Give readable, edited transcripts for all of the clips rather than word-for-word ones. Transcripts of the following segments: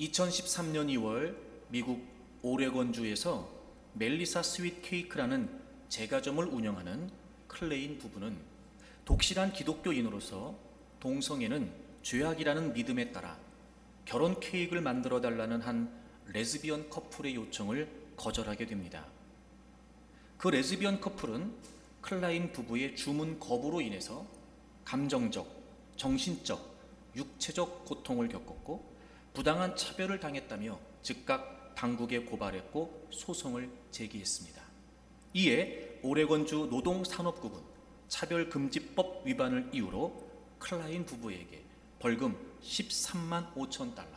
2013년 2월 미국 오레곤주에서 멜리사 스윗 케이크라는 제과점을 운영하는 클레인 부부는 독실한 기독교인으로서 동성애는 죄악이라는 믿음에 따라 결혼 케이크를 만들어 달라는 한 레즈비언 커플의 요청을 거절하게 됩니다. 그 레즈비언 커플은 클라인 부부의 주문 거부로 인해서 감정적, 정신적, 육체적 고통을 겪었고 부당한 차별을 당했다며 즉각 당국에 고발했고 소송을 제기했습니다. 이에 오레곤주 노동산업국은 차별금지법 위반을 이유로 클라인 부부에게 벌금 13만 5천 달러,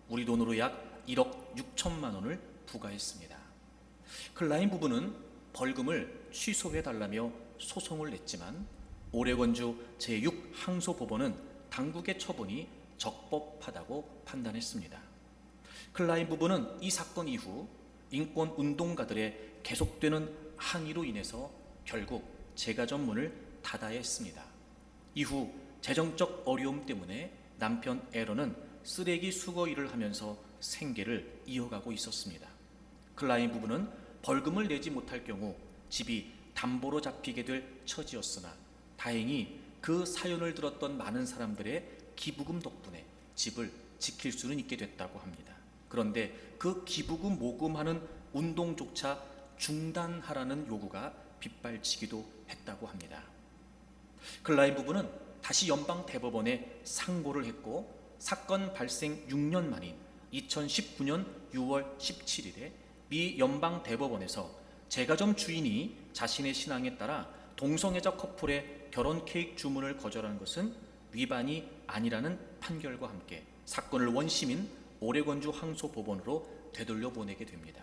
우리 돈으로 약 1억 6천만 원을 부과했습니다. 클라인 부부는 벌금을 취소해달라며 소송을 냈지만 오레곤주 제6항소법원은 당국의 처분이 적법하다고 판단했습니다. 클라인 부부는 이 사건 이후 인권운동가들의 계속되는 항의로 인해서 결국 제과점 문을 닫아야 했습니다. 이후 재정적 어려움 때문에 남편 에런은 쓰레기 수거 일을 하면서 생계를 이어가고 있었습니다. 클라인 부부는 벌금을 내지 못할 경우 집이 담보로 잡히게 될 처지였으나 다행히 그 사연을 들었던 많은 사람들의 기부금 덕분에 집을 지킬 수는 있게 됐다고 합니다. 그런데 그 기부금 모금하는 운동조차 중단하라는 요구가 빗발치기도 했다고 합니다. 클라인 부부는 다시 연방 대법원에 상고를 했고 사건 발생 6년 만인 2019년 6월 17일에 미 연방 대법원에서 제과점 주인이 자신의 신앙에 따라 동성애자 커플의 결혼 케이크 주문을 거절한 것은 위반이 아니라는 판결과 함께 사건을 원심인 오레곤주 항소법원으로 되돌려 보내게 됩니다.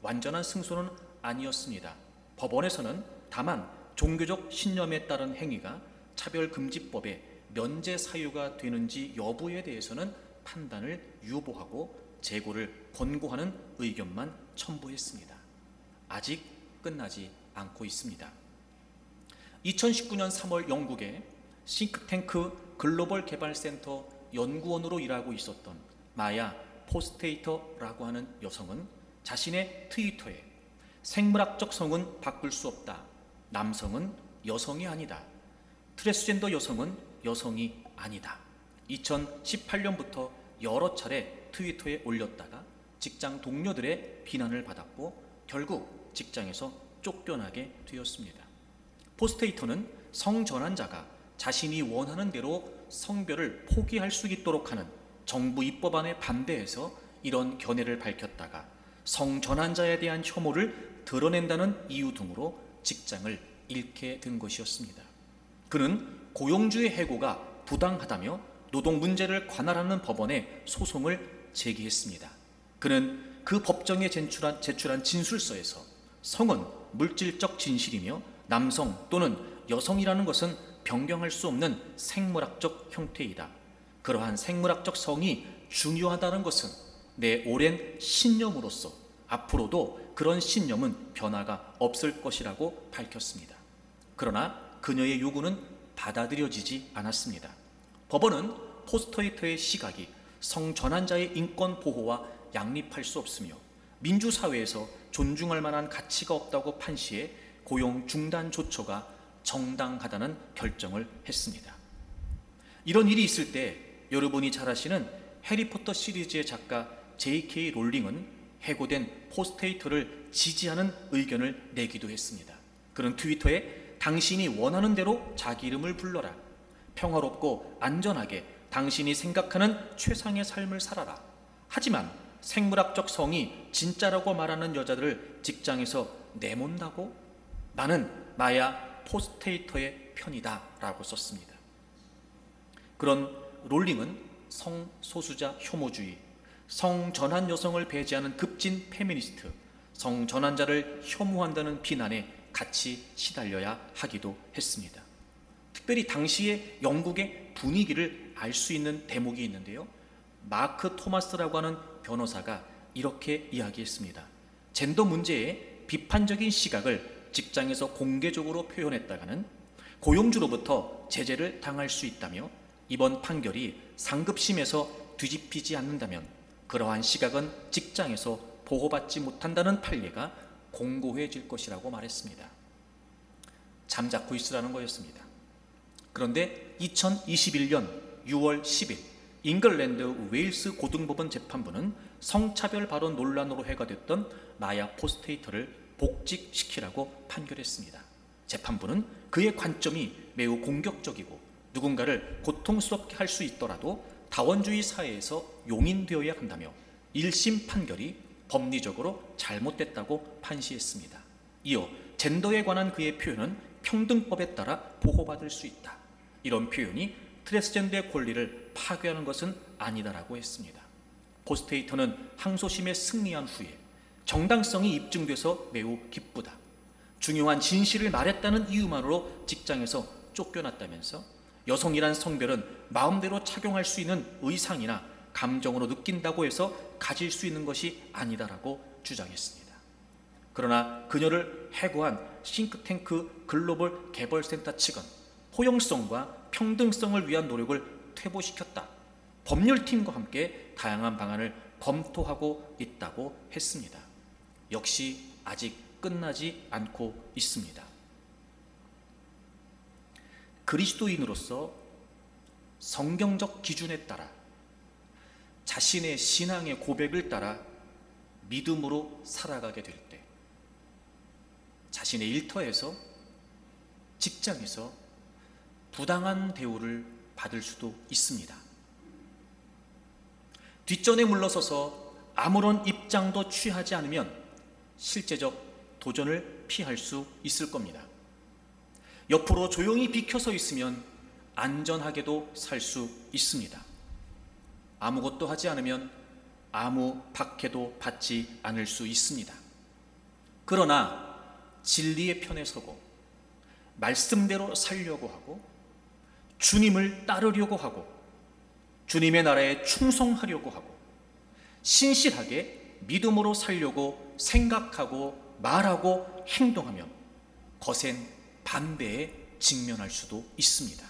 완전한 승소는 아니었습니다. 법원에서는 다만 종교적 신념에 따른 행위가 차별금지법의 면제 사유가 되는지 여부에 대해서는 판단을 유보하고 재고를 권고하는 의견만 첨부했습니다. 아직 끝나지 않고 있습니다. 2019년 3월 영국의 싱크탱크 글로벌 개발센터 연구원으로 일하고 있었던 마야 포스테이터라고 하는 여성은 자신의 트위터에 생물학적 성은 바꿀 수 없다. 남성은 여성이 아니다. 트랜스젠더 여성은 여성이 아니다. 2018년부터 여러 차례 트위터에 올렸다가 직장 동료들의 비난을 받았고 결국 직장에서 쫓겨나게 되었습니다. 포스테이터는 성전환자가 자신이 원하는 대로 성별을 포기할 수 있도록 하는 정부 입법안에 반대해서 이런 견해를 밝혔다가 성전환자에 대한 혐오를 드러낸다는 이유 등으로 직장을 잃게 된 것이었습니다. 그는 고용주의 해고가 부당하다며 노동 문제를 관할하는 법원에 소송을 제기했습니다. 그는 그 법정에 제출한 진술서에서 성은 물질적 진실이며 남성 또는 여성이라는 것은 변경할 수 없는 생물학적 형태이다. 그러한 생물학적 성이 중요하다는 것은 내 오랜 신념으로서 앞으로도 그런 신념은 변화가 없을 것이라고 밝혔습니다. 그러나 그녀의 요구는 받아들여지지 않았습니다. 법원은 포스테이터의 시각이 성전환자의 인권 보호와 양립할 수 없으며 민주사회에서 존중할 만한 가치가 없다고 판시해 고용 중단 조처가 정당하다는 결정을 했습니다. 이런 일이 있을 때 여러분이 잘 아시는 해리포터 시리즈의 작가 J.K. 롤링은 해고된 포스테이터를 지지하는 의견을 내기도 했습니다. 그는 트위터에 당신이 원하는 대로 자기 이름을 불러라. 평화롭고 안전하게 당신이 생각하는 최상의 삶을 살아라. 하지만 생물학적 성이 진짜라고 말하는 여자들을 직장에서 내몬다고? 나는 마야 포스테이터의 편이다 라고 썼습니다. 그런 롤링은 성소수자 혐오주의, 성전환 여성을 배제하는 급진 페미니스트, 성전환자를 혐오한다는 비난에 같이 시달려야 하기도 했습니다. 특별히 당시의 영국의 분위기를 알 수 있는 대목이 있는데요. 마크 토마스라고 하는 변호사가 이렇게 이야기했습니다. 젠더 문제에 비판적인 시각을 직장에서 공개적으로 표현했다가는 고용주로부터 제재를 당할 수 있다며 이번 판결이 상급심에서 뒤집히지 않는다면 그러한 시각은 직장에서 보호받지 못한다는 판례가 공고해질 것이라고 말했습니다. 잠자코 있으라는 거였습니다. 그런데 2021년 6월 10일 잉글랜드 웨일스 고등법원 재판부는 성차별 발언 논란으로 해가 됐던 마야 포스테이터를 복직시키라고 판결했습니다. 재판부는 그의 관점이 매우 공격적이고 누군가를 고통스럽게 할 수 있더라도 다원주의 사회에서 용인되어야 한다며 1심 판결이 법리적으로 잘못됐다고 판시했습니다. 이어 젠더에 관한 그의 표현은 평등법에 따라 보호받을 수 있다. 이런 표현이 트랜스젠더의 권리를 파괴하는 것은 아니다라고 했습니다. 포스테이터는 항소심에 승리한 후에 정당성이 입증돼서 매우 기쁘다. 중요한 진실을 말했다는 이유만으로 직장에서 쫓겨났다면서 여성이란 성별은 마음대로 착용할 수 있는 의상이나 감정으로 느낀다고 해서 가질 수 있는 것이 아니다라고 주장했습니다. 그러나 그녀를 해고한 싱크탱크 글로벌 개발센터 측은 포용성과 평등성을 위한 노력을 퇴보시켰다. 법률팀과 함께 다양한 방안을 검토하고 있다고 했습니다. 역시 아직 끝나지 않고 있습니다. 그리스도인으로서 성경적 기준에 따라 자신의 신앙의 고백을 따라 믿음으로 살아가게 될 때 자신의 일터에서 직장에서 부당한 대우를 받을 수도 있습니다. 뒷전에 물러서서 아무런 입장도 취하지 않으면 실제적 도전을 피할 수 있을 겁니다. 옆으로 조용히 비켜서 있으면 안전하게도 살 수 있습니다. 아무것도 하지 않으면 아무 박해도 받지 않을 수 있습니다. 그러나 진리의 편에 서고 말씀대로 살려고 하고 주님을 따르려고 하고 주님의 나라에 충성하려고 하고 신실하게 믿음으로 살려고 생각하고 말하고 행동하면 거센 반대에 직면할 수도 있습니다.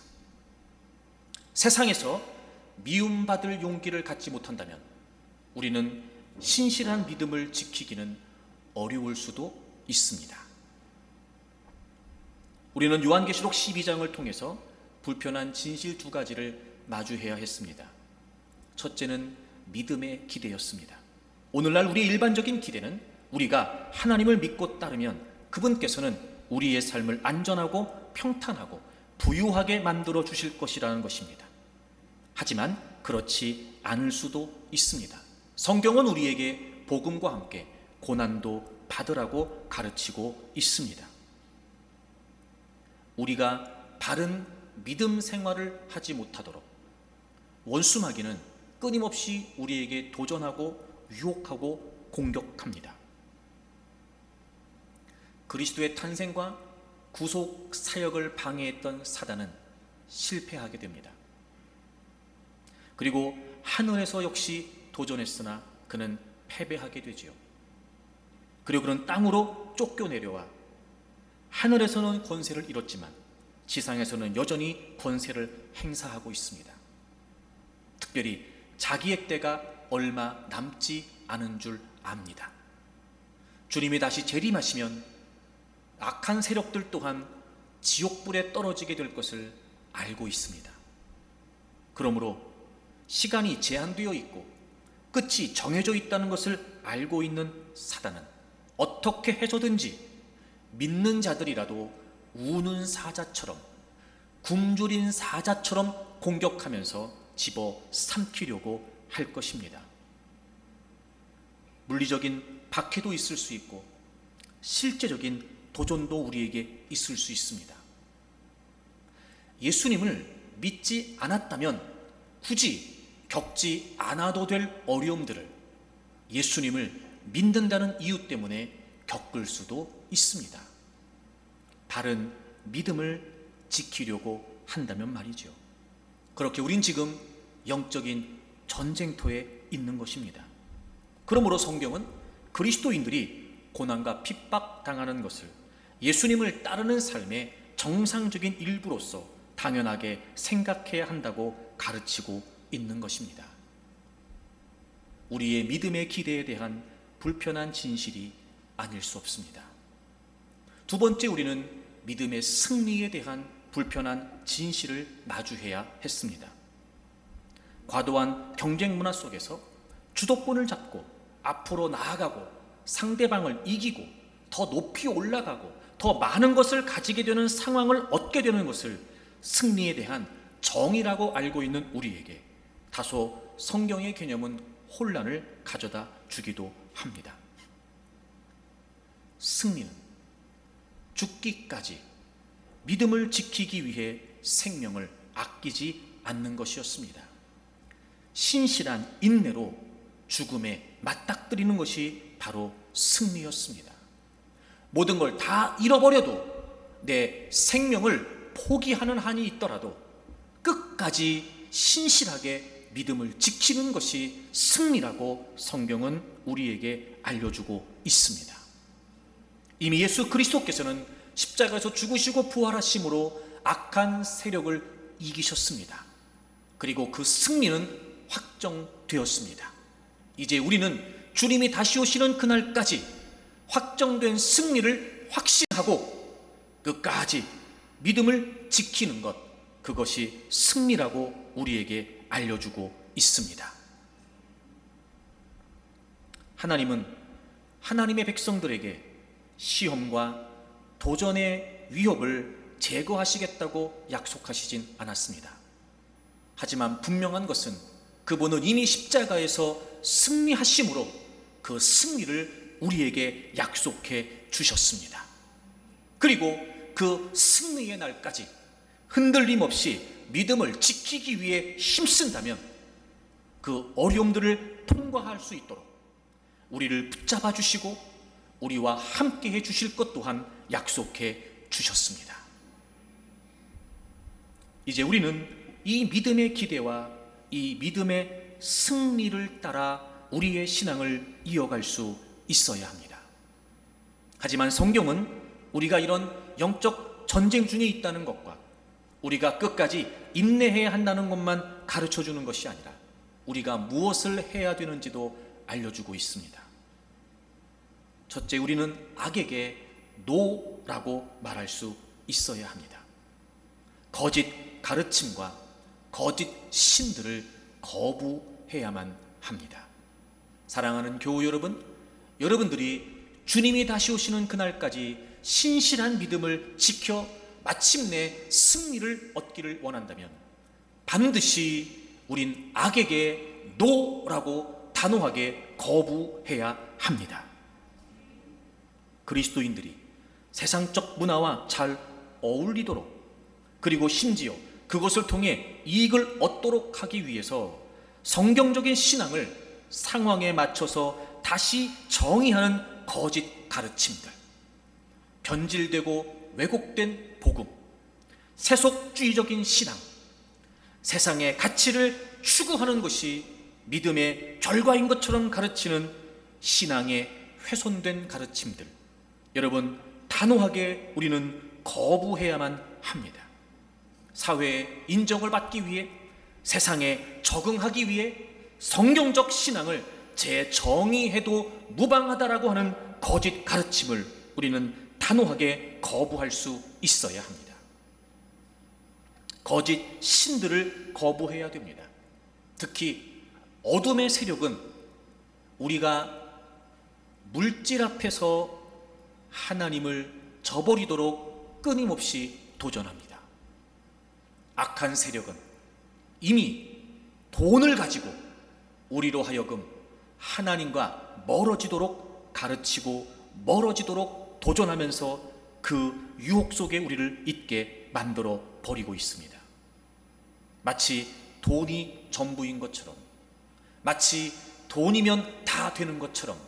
세상에서 미움받을 용기를 갖지 못한다면 우리는 신실한 믿음을 지키기는 어려울 수도 있습니다. 우리는 요한계시록 12장을 통해서 불편한 진실 두 가지를 마주해야 했습니다. 첫째는 믿음의 기대였습니다. 오늘날 우리의 일반적인 기대는 우리가 하나님을 믿고 따르면 그분께서는 우리의 삶을 안전하고 평탄하고 부유하게 만들어 주실 것이라는 것입니다. 하지만 그렇지 않을 수도 있습니다. 성경은 우리에게 복음과 함께 고난도 받으라고 가르치고 있습니다. 우리가 바른 믿음 생활을 하지 못하도록 원수마귀는 끊임없이 우리에게 도전하고 유혹하고 공격합니다. 그리스도의 탄생과 구속 사역을 방해했던 사단은 실패하게 됩니다. 그리고 하늘에서 역시 도전했으나 그는 패배하게 되지요. 그리고 그는 땅으로 쫓겨내려와 하늘에서는 권세를 잃었지만 지상에서는 여전히 권세를 행사하고 있습니다. 특별히 자기의 때가 얼마 남지 않은 줄 압니다. 주님이 다시 재림하시면 악한 세력들 또한 지옥불에 떨어지게 될 것을 알고 있습니다. 그러므로 시간이 제한되어 있고 끝이 정해져 있다는 것을 알고 있는 사단은 어떻게 해서든지 믿는 자들이라도 우는 사자처럼 굶주린 사자처럼 공격하면서 집어 삼키려고 할 것입니다. 물리적인 박해도 있을 수 있고 실제적인 도전도 우리에게 있을 수 있습니다. 예수님을 믿지 않았다면 굳이 겪지 않아도 될 어려움들을 예수님을 믿는다는 이유 때문에 겪을 수도 있습니다. 바른 믿음을 지키려고 한다면 말이죠. 그렇게 우린 지금 영적인 전쟁터에 있는 것입니다. 그러므로 성경은 그리스도인들이 고난과 핍박당하는 것을 예수님을 따르는 삶의 정상적인 일부로서 당연하게 생각해야 한다고 가르치고 있는 것입니다. 우리의 믿음의 기대에 대한 불편한 진실이 아닐 수 없습니다. 두 번째, 우리는 믿음의 승리에 대한 불편한 진실을 마주해야 했습니다. 과도한 경쟁 문화 속에서 주도권을 잡고 앞으로 나아가고 상대방을 이기고 더 높이 올라가고 더 많은 것을 가지게 되는 상황을 얻게 되는 것을 승리에 대한 정의라고 알고 있는 우리에게 다소 성경의 개념은 혼란을 가져다 주기도 합니다. 승리는 죽기까지 믿음을 지키기 위해 생명을 아끼지 않는 것이었습니다. 신실한 인내로 죽음에 맞닥뜨리는 것이 바로 승리였습니다. 모든 걸 다 잃어버려도 내 생명을 포기하는 한이 있더라도 끝까지 신실하게 믿음을 지키는 것이 승리라고 성경은 우리에게 알려주고 있습니다. 이미 예수 그리스도께서는 십자가에서 죽으시고 부활하심으로 악한 세력을 이기셨습니다. 그리고 그 승리는 확정되었습니다. 이제 우리는 주님이 다시 오시는 그날까지 확정된 승리를 확신하고 끝까지 믿음을 지키는 것, 그것이 승리라고 우리에게 알려주고 있습니다. 하나님은 하나님의 백성들에게 시험과 도전의 위협을 제거하시겠다고 약속하시진 않았습니다. 하지만 분명한 것은 그분은 이미 십자가에서 승리하심으로 그 승리를 우리에게 약속해 주셨습니다. 그리고 그 승리의 날까지 흔들림 없이 믿음을 지키기 위해 힘쓴다면 그 어려움들을 통과할 수 있도록 우리를 붙잡아 주시고 우리와 함께 해 주실 것 또한 약속해 주셨습니다. 이제 우리는 이 믿음의 기대와 이 믿음의 승리를 따라 우리의 신앙을 이어갈 수 있어야 합니다. 하지만 성경은 우리가 이런 영적 전쟁 중에 있다는 것과 우리가 끝까지 인내해야 한다는 것만 가르쳐 주는 것이 아니라 우리가 무엇을 해야 되는지도 알려주고 있습니다. 첫째, 우리는 악에게 노라고 말할 수 있어야 합니다. 거짓 가르침과 거짓 신들을 거부해야만 합니다. 사랑하는 교우 여러분, 여러분들이 주님이 다시 오시는 그날까지 신실한 믿음을 지켜 마침내 승리를 얻기를 원한다면 반드시 우린 악에게 노라고 단호하게 거부해야 합니다. 그리스도인들이 세상적 문화와 잘 어울리도록, 그리고 심지어 그것을 통해 이익을 얻도록 하기 위해서 성경적인 신앙을 상황에 맞춰서 다시 정의하는 거짓 가르침들, 변질되고 왜곡된 복음, 세속주의적인 신앙, 세상의 가치를 추구하는 것이 믿음의 결과인 것처럼 가르치는 신앙의 훼손된 가르침들, 여러분, 단호하게 우리는 거부해야만 합니다. 사회의 인정을 받기 위해, 세상에 적응하기 위해 성경적 신앙을 재정의해도 무방하다라고 하는 거짓 가르침을 우리는 단호하게 거부할 수 있어야 합니다. 거짓 신들을 거부해야 됩니다. 특히 어둠의 세력은 우리가 물질 앞에서 하나님을 저버리도록 끊임없이 도전합니다. 악한 세력은 이미 돈을 가지고 우리로 하여금 하나님과 멀어지도록 가르치고 멀어지도록 도전하면서 그 유혹 속에 우리를 있게 만들어 버리고 있습니다. 마치 돈이 전부인 것처럼, 마치 돈이면 다 되는 것처럼,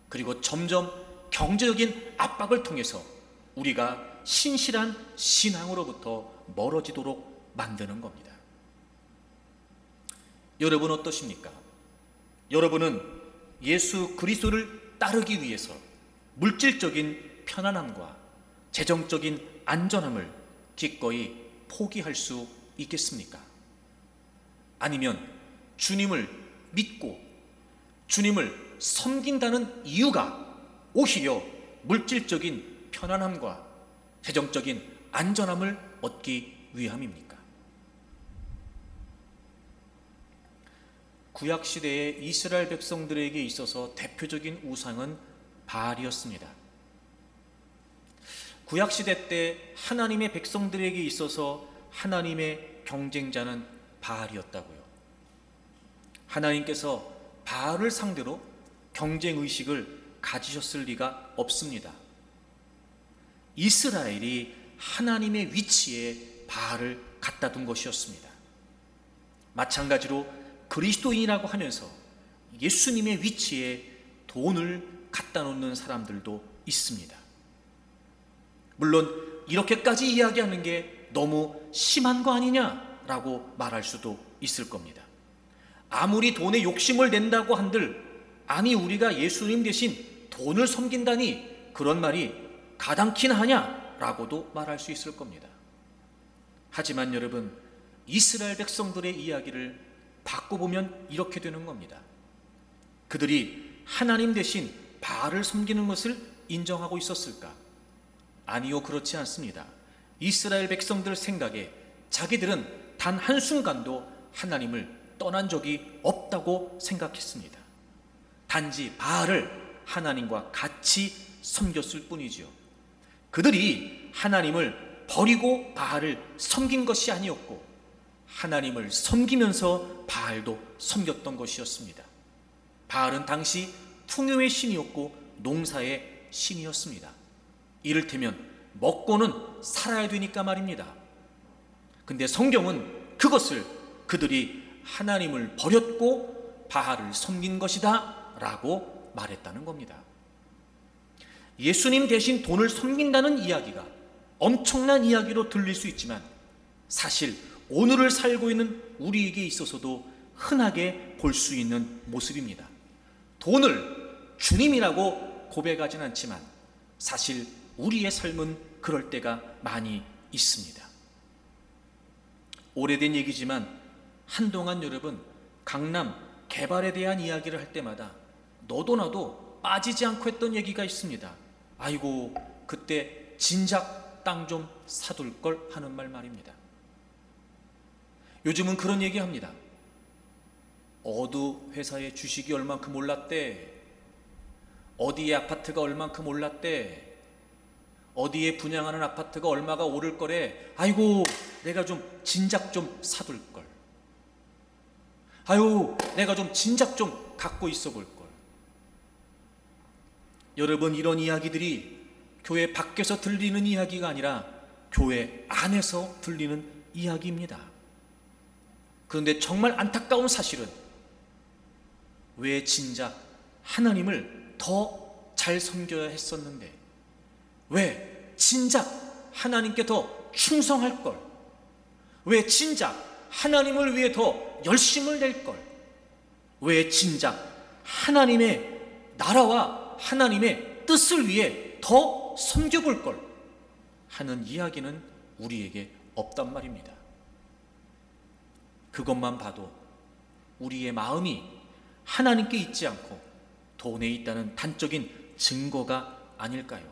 그리고 점점 경제적인 압박을 통해서 우리가 신실한 신앙으로부터 멀어지도록 만드는 겁니다. 여러분 어떠십니까? 여러분은 예수 그리스도를 따르기 위해서 물질적인 편안함과 재정적인 안전함을 기꺼이 포기할 수 있겠습니까? 아니면 주님을 믿고 주님을 섬긴다는 이유가 오히려 물질적인 편안함과 재정적인 안전함을 얻기 위함입니까? 구약시대의 이스라엘 백성들에게 있어서 대표적인 우상은 바알이었습니다. 구약시대 때 하나님의 백성들에게 있어서 하나님의 경쟁자는 바알이었다고요. 하나님께서 바알을 상대로 경쟁의식을 가지셨을 리가 없습니다. 이스라엘이 하나님의 위치에 바알을 갖다 둔 것이었습니다. 마찬가지로 그리스도인이라고 하면서 예수님의 위치에 돈을 갖다 놓는 사람들도 있습니다. 물론 이렇게까지 이야기하는 게 너무 심한 거 아니냐라고 말할 수도 있을 겁니다. 아무리 돈에 욕심을 낸다고 한들 아니 우리가 예수님 대신 돈을 섬긴다니 그런 말이 가당키나 하냐라고도 말할 수 있을 겁니다. 하지만 여러분, 이스라엘 백성들의 이야기를 바꿔보면 이렇게 되는 겁니다. 그들이 하나님 대신 바알을 섬기는 것을 인정하고 있었을까? 아니요, 그렇지 않습니다. 이스라엘 백성들 생각에 자기들은 단 한순간도 하나님을 떠난 적이 없다고 생각했습니다. 단지 바알을 하나님과 같이 섬겼을 뿐이지요. 그들이 하나님을 버리고 바알을 섬긴 것이 아니었고 하나님을 섬기면서 바알도 섬겼던 것이었습니다. 바알은 당시 풍요의 신이었고 농사의 신이었습니다. 이를테면 먹고는 살아야 되니까 말입니다. 근데 성경은 그것을 그들이 하나님을 버렸고 바알을 섬긴 것이다 라고 말했다는 겁니다. 예수님 대신 돈을 섬긴다는 이야기가 엄청난 이야기로 들릴 수 있지만 사실 오늘을 살고 있는 우리에게 있어서도 흔하게 볼 수 있는 모습입니다. 돈을 주님이라고 고백하진 않지만 사실 우리의 삶은 그럴 때가 많이 있습니다. 오래된 얘기지만 한동안 여러분, 강남 개발에 대한 이야기를 할 때마다 너도 나도 빠지지 않고 했던 얘기가 있습니다. 아이고 그때 진작 땅 좀 사둘 걸 하는 말입니다. 요즘은 그런 얘기 합니다. 어느 회사의 주식이 얼만큼 올랐대, 어디의 아파트가 얼만큼 올랐대, 어디에 분양하는 아파트가 얼마가 오를 거래. 아이고 내가 좀 진작 좀 사둘 걸, 아유 내가 좀 진작 좀 갖고 있어 볼 걸. 여러분, 이런 이야기들이 교회 밖에서 들리는 이야기가 아니라 교회 안에서 들리는 이야기입니다. 그런데 정말 안타까운 사실은 왜 진작 하나님을 더 잘 섬겨야 했었는데, 왜 진작 하나님께 더 충성할 걸, 왜 진작 하나님을 위해 더 열심을 낼 걸, 왜 진작 하나님의 나라와 하나님의 뜻을 위해 더 섬겨볼 걸 하는 이야기는 우리에게 없단 말입니다. 그것만 봐도 우리의 마음이 하나님께 있지 않고 돈에 있다는 단적인 증거가 아닐까요?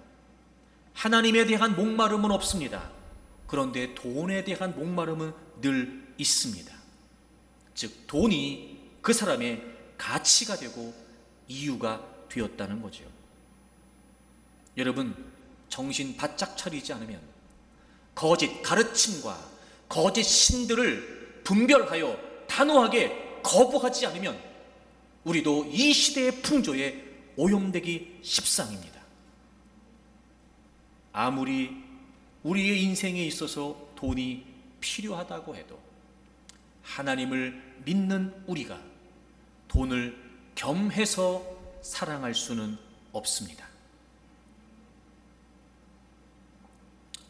하나님에 대한 목마름은 없습니다. 그런데 돈에 대한 목마름은 늘 있습니다. 즉 돈이 그 사람의 가치가 되고 이유가 되었다는 거죠. 여러분, 정신 바짝 차리지 않으면 거짓 가르침과 거짓 신들을 분별하여 단호하게 거부하지 않으면 우리도 이 시대의 풍조에 오염되기 십상입니다. 아무리 우리의 인생에 있어서 돈이 필요하다고 해도 하나님을 믿는 우리가 돈을 겸해서 사랑할 수는 없습니다.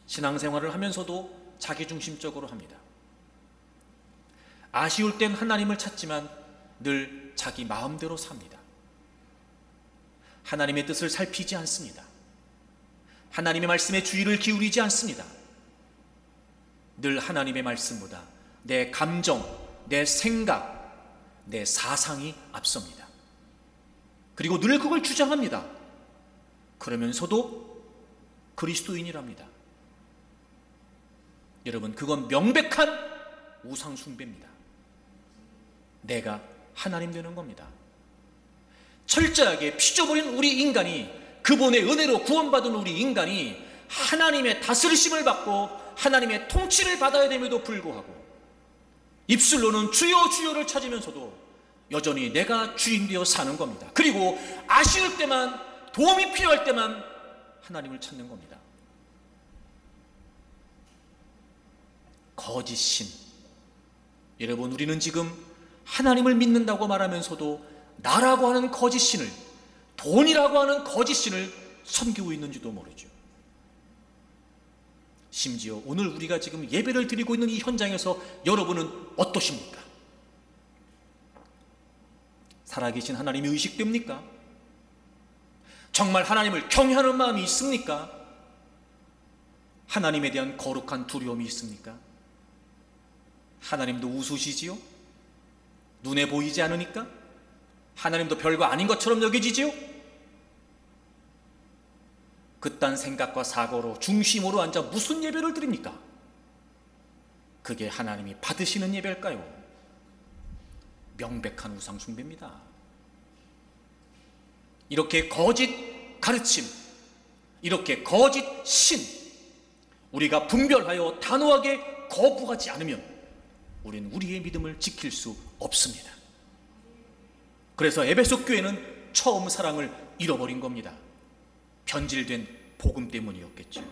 신앙생활을 하면서도 자기중심적으로 합니다. 아쉬울 땐 하나님을 찾지만 늘 자기 마음대로 삽니다. 하나님의 뜻을 살피지 않습니다. 하나님의 말씀에 주의를 기울이지 않습니다. 늘 하나님의 말씀보다 내 감정, 내 생각, 내 사상이 앞섭니다. 그리고 늘 그걸 주장합니다. 그러면서도 그리스도인이랍니다. 여러분, 그건 명백한 우상숭배입니다. 내가 하나님 되는 겁니다. 철저하게 피져버린 우리 인간이, 그분의 은혜로 구원받은 우리 인간이 하나님의 다스리심을 받고 하나님의 통치를 받아야 됨에도 불구하고 입술로는 주여 주여를 찾으면서도 여전히 내가 주인 되어 사는 겁니다. 그리고 아쉬울 때만, 도움이 필요할 때만 하나님을 찾는 겁니다. 거짓신. 여러분, 우리는 지금 하나님을 믿는다고 말하면서도 나라고 하는 거짓신을, 돈이라고 하는 거짓신을 섬기고 있는지도 모르죠. 심지어 오늘 우리가 지금 예배를 드리고 있는 이 현장에서 여러분은 어떠십니까? 살아계신 하나님이 의식됩니까? 정말 하나님을 경외하는 마음이 있습니까? 하나님에 대한 거룩한 두려움이 있습니까? 하나님도 우스우시지요? 눈에 보이지 않으니까? 하나님도 별거 아닌 것처럼 여겨지지요? 그딴 생각과 사고로 중심으로 앉아 무슨 예배를 드립니까? 그게 하나님이 받으시는 예배일까요? 명백한 우상 숭배입니다. 이렇게 거짓 가르침, 이렇게 거짓 신, 우리가 분별하여 단호하게 거부하지 않으면 우리는 우리의 믿음을 지킬 수 없습니다. 그래서 에베소 교회는 처음 사랑을 잃어버린 겁니다. 변질된 복음 때문이었겠죠.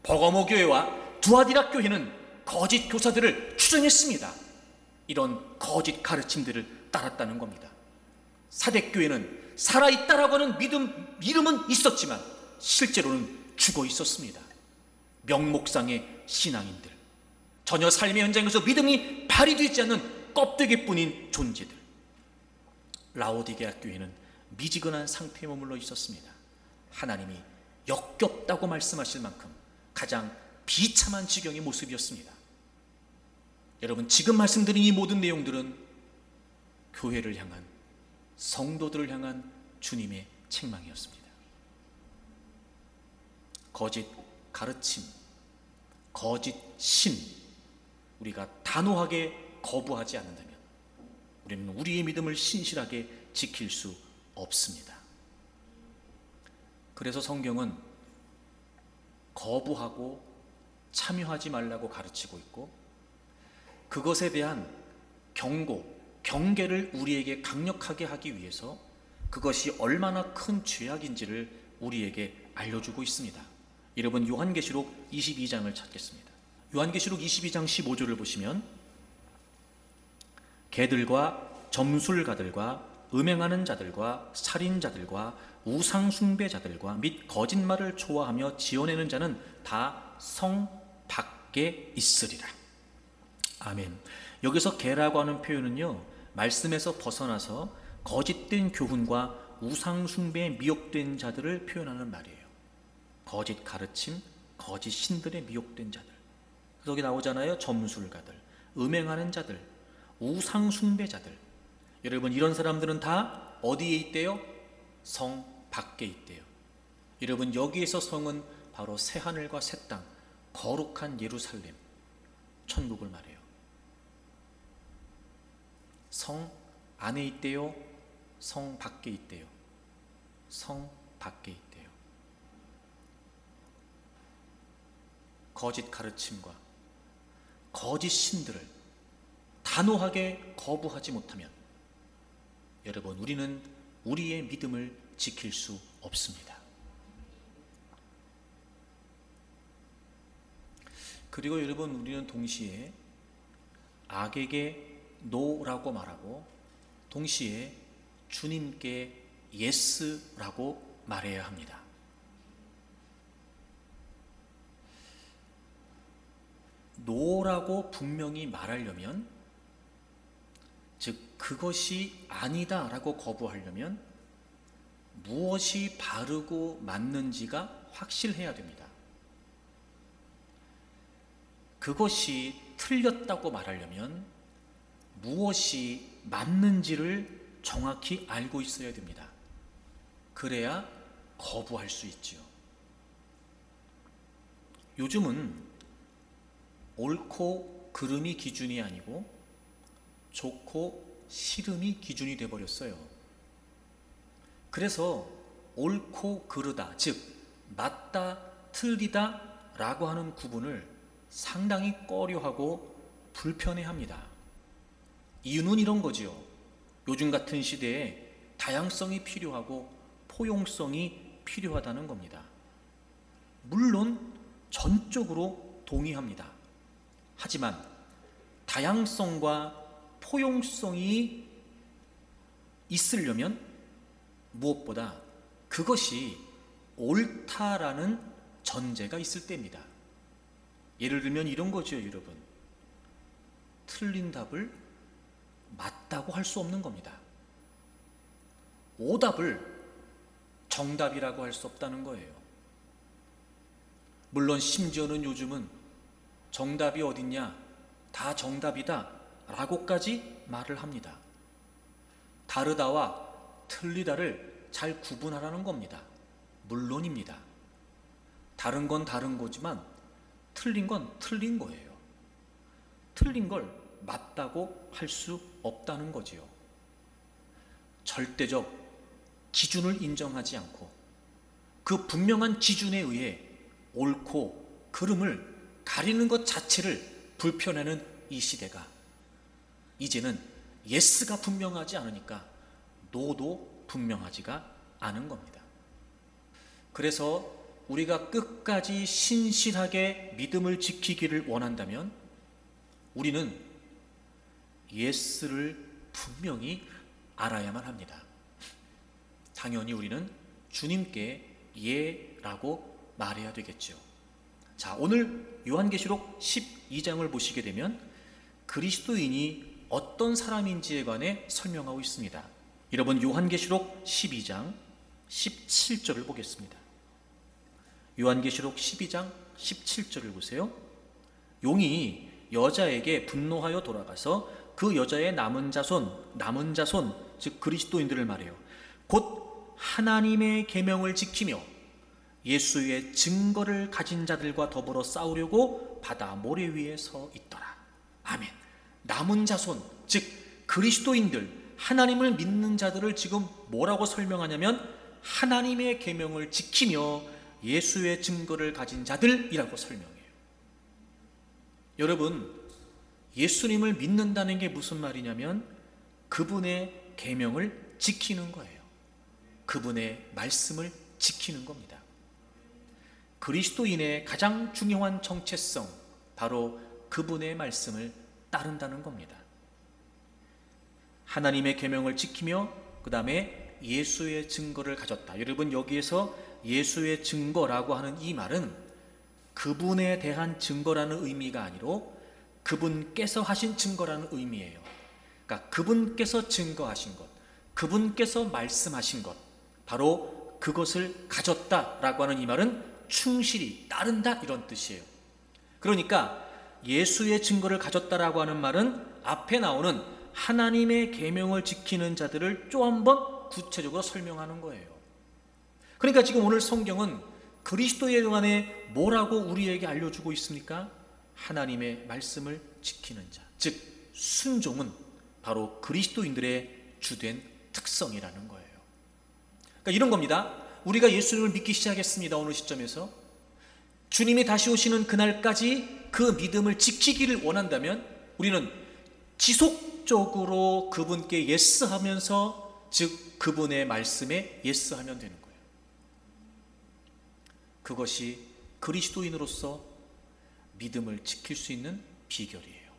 버가모 교회와 두아디라 교회는 거짓 교사들을 추종했습니다. 이런 거짓 가르침들을 따랐다는 겁니다. 사대교회는 살아있다라고 하는 이름은 있었지만 실제로는 죽어 있었습니다. 명목상의 신앙인들, 전혀 삶의 현장에서 믿음이 발휘되지 않는 껍데기뿐인 존재들. 라오디게아 교회는 미지근한 상태에 머물러 있었습니다. 하나님이 역겹다고 말씀하실 만큼 가장 비참한 지경의 모습이었습니다. 여러분, 지금 말씀드린 이 모든 내용들은 교회를 향한, 성도들을 향한 주님의 책망이었습니다. 거짓 가르침, 거짓 신, 우리가 단호하게 거부하지 않는다면 우리는 우리의 믿음을 신실하게 지킬 수 없습니다. 그래서 성경은 거부하고 참여하지 말라고 가르치고 있고, 그것에 대한 경고, 경계를 우리에게 강력하게 하기 위해서 그것이 얼마나 큰 죄악인지를 우리에게 알려주고 있습니다. 여러분, 요한계시록 22장을 찾겠습니다. 요한계시록 22장 15절을 보시면, 개들과 점술가들과 음행하는 자들과 살인자들과 우상숭배자들과 및 거짓말을 좋아하며 지어내는 자는 다 성 밖에 있으리라. 아멘. 여기서 개라고 하는 표현은요, 말씀에서 벗어나서 거짓된 교훈과 우상숭배에 미혹된 자들을 표현하는 말이에요. 거짓 가르침, 거짓 신들에 미혹된 자들. 여기 나오잖아요. 점술가들, 음행하는 자들, 우상숭배자들. 여러분, 이런 사람들은 다 어디에 있대요? 성 밖에 있대요. 여러분, 여기에서 성은 바로 새하늘과 새 땅, 거룩한 예루살렘, 천국을 말해요. 성 안에 있대요? 성 밖에 있대요? 성 밖에 있대요. 거짓 가르침과 거짓 신들을 단호하게 거부하지 못하면 여러분, 우리는 우리의 믿음을 지킬 수 없습니다. 그리고 여러분, 우리는 동시에 악에게 노라고 말하고 동시에 주님께 예스라고 말해야 합니다. 노라고 분명히 말하려면, 즉 그것이 아니다라고 거부하려면 무엇이 바르고 맞는지가 확실해야 됩니다. 그것이 틀렸다고 말하려면 무엇이 맞는지를 정확히 알고 있어야 됩니다. 그래야 거부할 수 있지요. 요즘은 옳고 그름이 기준이 아니고 좋고 싫음이 기준이 되어버렸어요. 그래서 옳고 그르다, 즉 맞다 틀리다 라고 하는 구분을 상당히 꺼려하고 불편해합니다. 이유는 이런 거지요. 요즘 같은 시대에 다양성이 필요하고 포용성이 필요하다는 겁니다. 물론 전적으로 동의합니다. 하지만 다양성과 포용성이 있으려면 무엇보다 그것이 옳다라는 전제가 있을 때입니다. 예를 들면 이런 거죠, 여러분. 틀린 답을 맞다고 할 수 없는 겁니다. 오답을 정답이라고 할 수 없다는 거예요. 물론 심지어는 요즘은 정답이 어딨냐, 다 정답이다 라고까지 말을 합니다. 다르다와 틀리다를 잘 구분하라는 겁니다. 물론입니다. 다른 건 다른 거지만 틀린 건 틀린 거예요. 틀린 걸 맞다고 할 수 없다는 거지요. 절대적 기준을 인정하지 않고 그 분명한 기준에 의해 옳고 그름을 가리는 것 자체를 불편해하는 이 시대가 이제는 예스가 분명하지 않으니까 노도 분명하지가 않은 겁니다. 그래서 우리가 끝까지 신실하게 믿음을 지키기를 원한다면 우리는 예스를 분명히 알아야만 합니다. 당연히 우리는 주님께 예라고 말해야 되겠죠. 자, 오늘 요한계시록 12장을 보시게 되면 그리스도인이 어떤 사람인지에 관해 설명하고 있습니다. 여러분, 요한계시록 12장 17절을 보겠습니다. 요한계시록 12장 17절을 보세요. 용이 여자에게 분노하여 돌아가서 그 여자의 남은 자손 즉 그리스도인들을 말해요. 곧 하나님의 계명을 지키며 예수의 증거를 가진 자들과 더불어 싸우려고 바다 모래 위에 서 있더라. 아멘. 남은 자손, 즉 그리스도인들, 하나님을 믿는 자들을 지금 뭐라고 설명하냐면 하나님의 계명을 지키며 예수의 증거를 가진 자들이라고 설명해요. 여러분, 예수님을 믿는다는 게 무슨 말이냐면 그분의 계명을 지키는 거예요. 그분의 말씀을 지키는 겁니다. 그리스도인의 가장 중요한 정체성, 바로 그분의 말씀을 따른다는 겁니다. 하나님의 계명을 지키며 그 다음에 예수의 증거를 가졌다. 여러분, 여기에서 예수의 증거라고 하는 이 말은 그분에 대한 증거라는 의미가 아니로 그분께서 하신 증거라는 의미예요. 그러니까 그분께서 증거하신 것, 그분께서 말씀하신 것, 바로 그것을 가졌다라고 하는 이 말은 충실히 따른다 이런 뜻이에요. 그러니까 예수의 증거를 가졌다라고 하는 말은 앞에 나오는 하나님의 계명을 지키는 자들을 또 한 번 구체적으로 설명하는 거예요. 그러니까 지금 오늘 성경은 그리스도에 관해 뭐라고 우리에게 알려주고 있습니까? 하나님의 말씀을 지키는 자, 즉 순종은 바로 그리스도인들의 주된 특성이라는 거예요. 그러니까 이런 겁니다. 우리가 예수님을 믿기 시작했습니다. 어느 시점에서 주님이 다시 오시는 그날까지 그 믿음을 지키기를 원한다면 우리는 지속적으로 그분께 예스하면서, 즉 그분의 말씀에 예스하면 되는 거예요. 그것이 그리스도인으로서 믿음을 지킬 수 있는 비결이에요.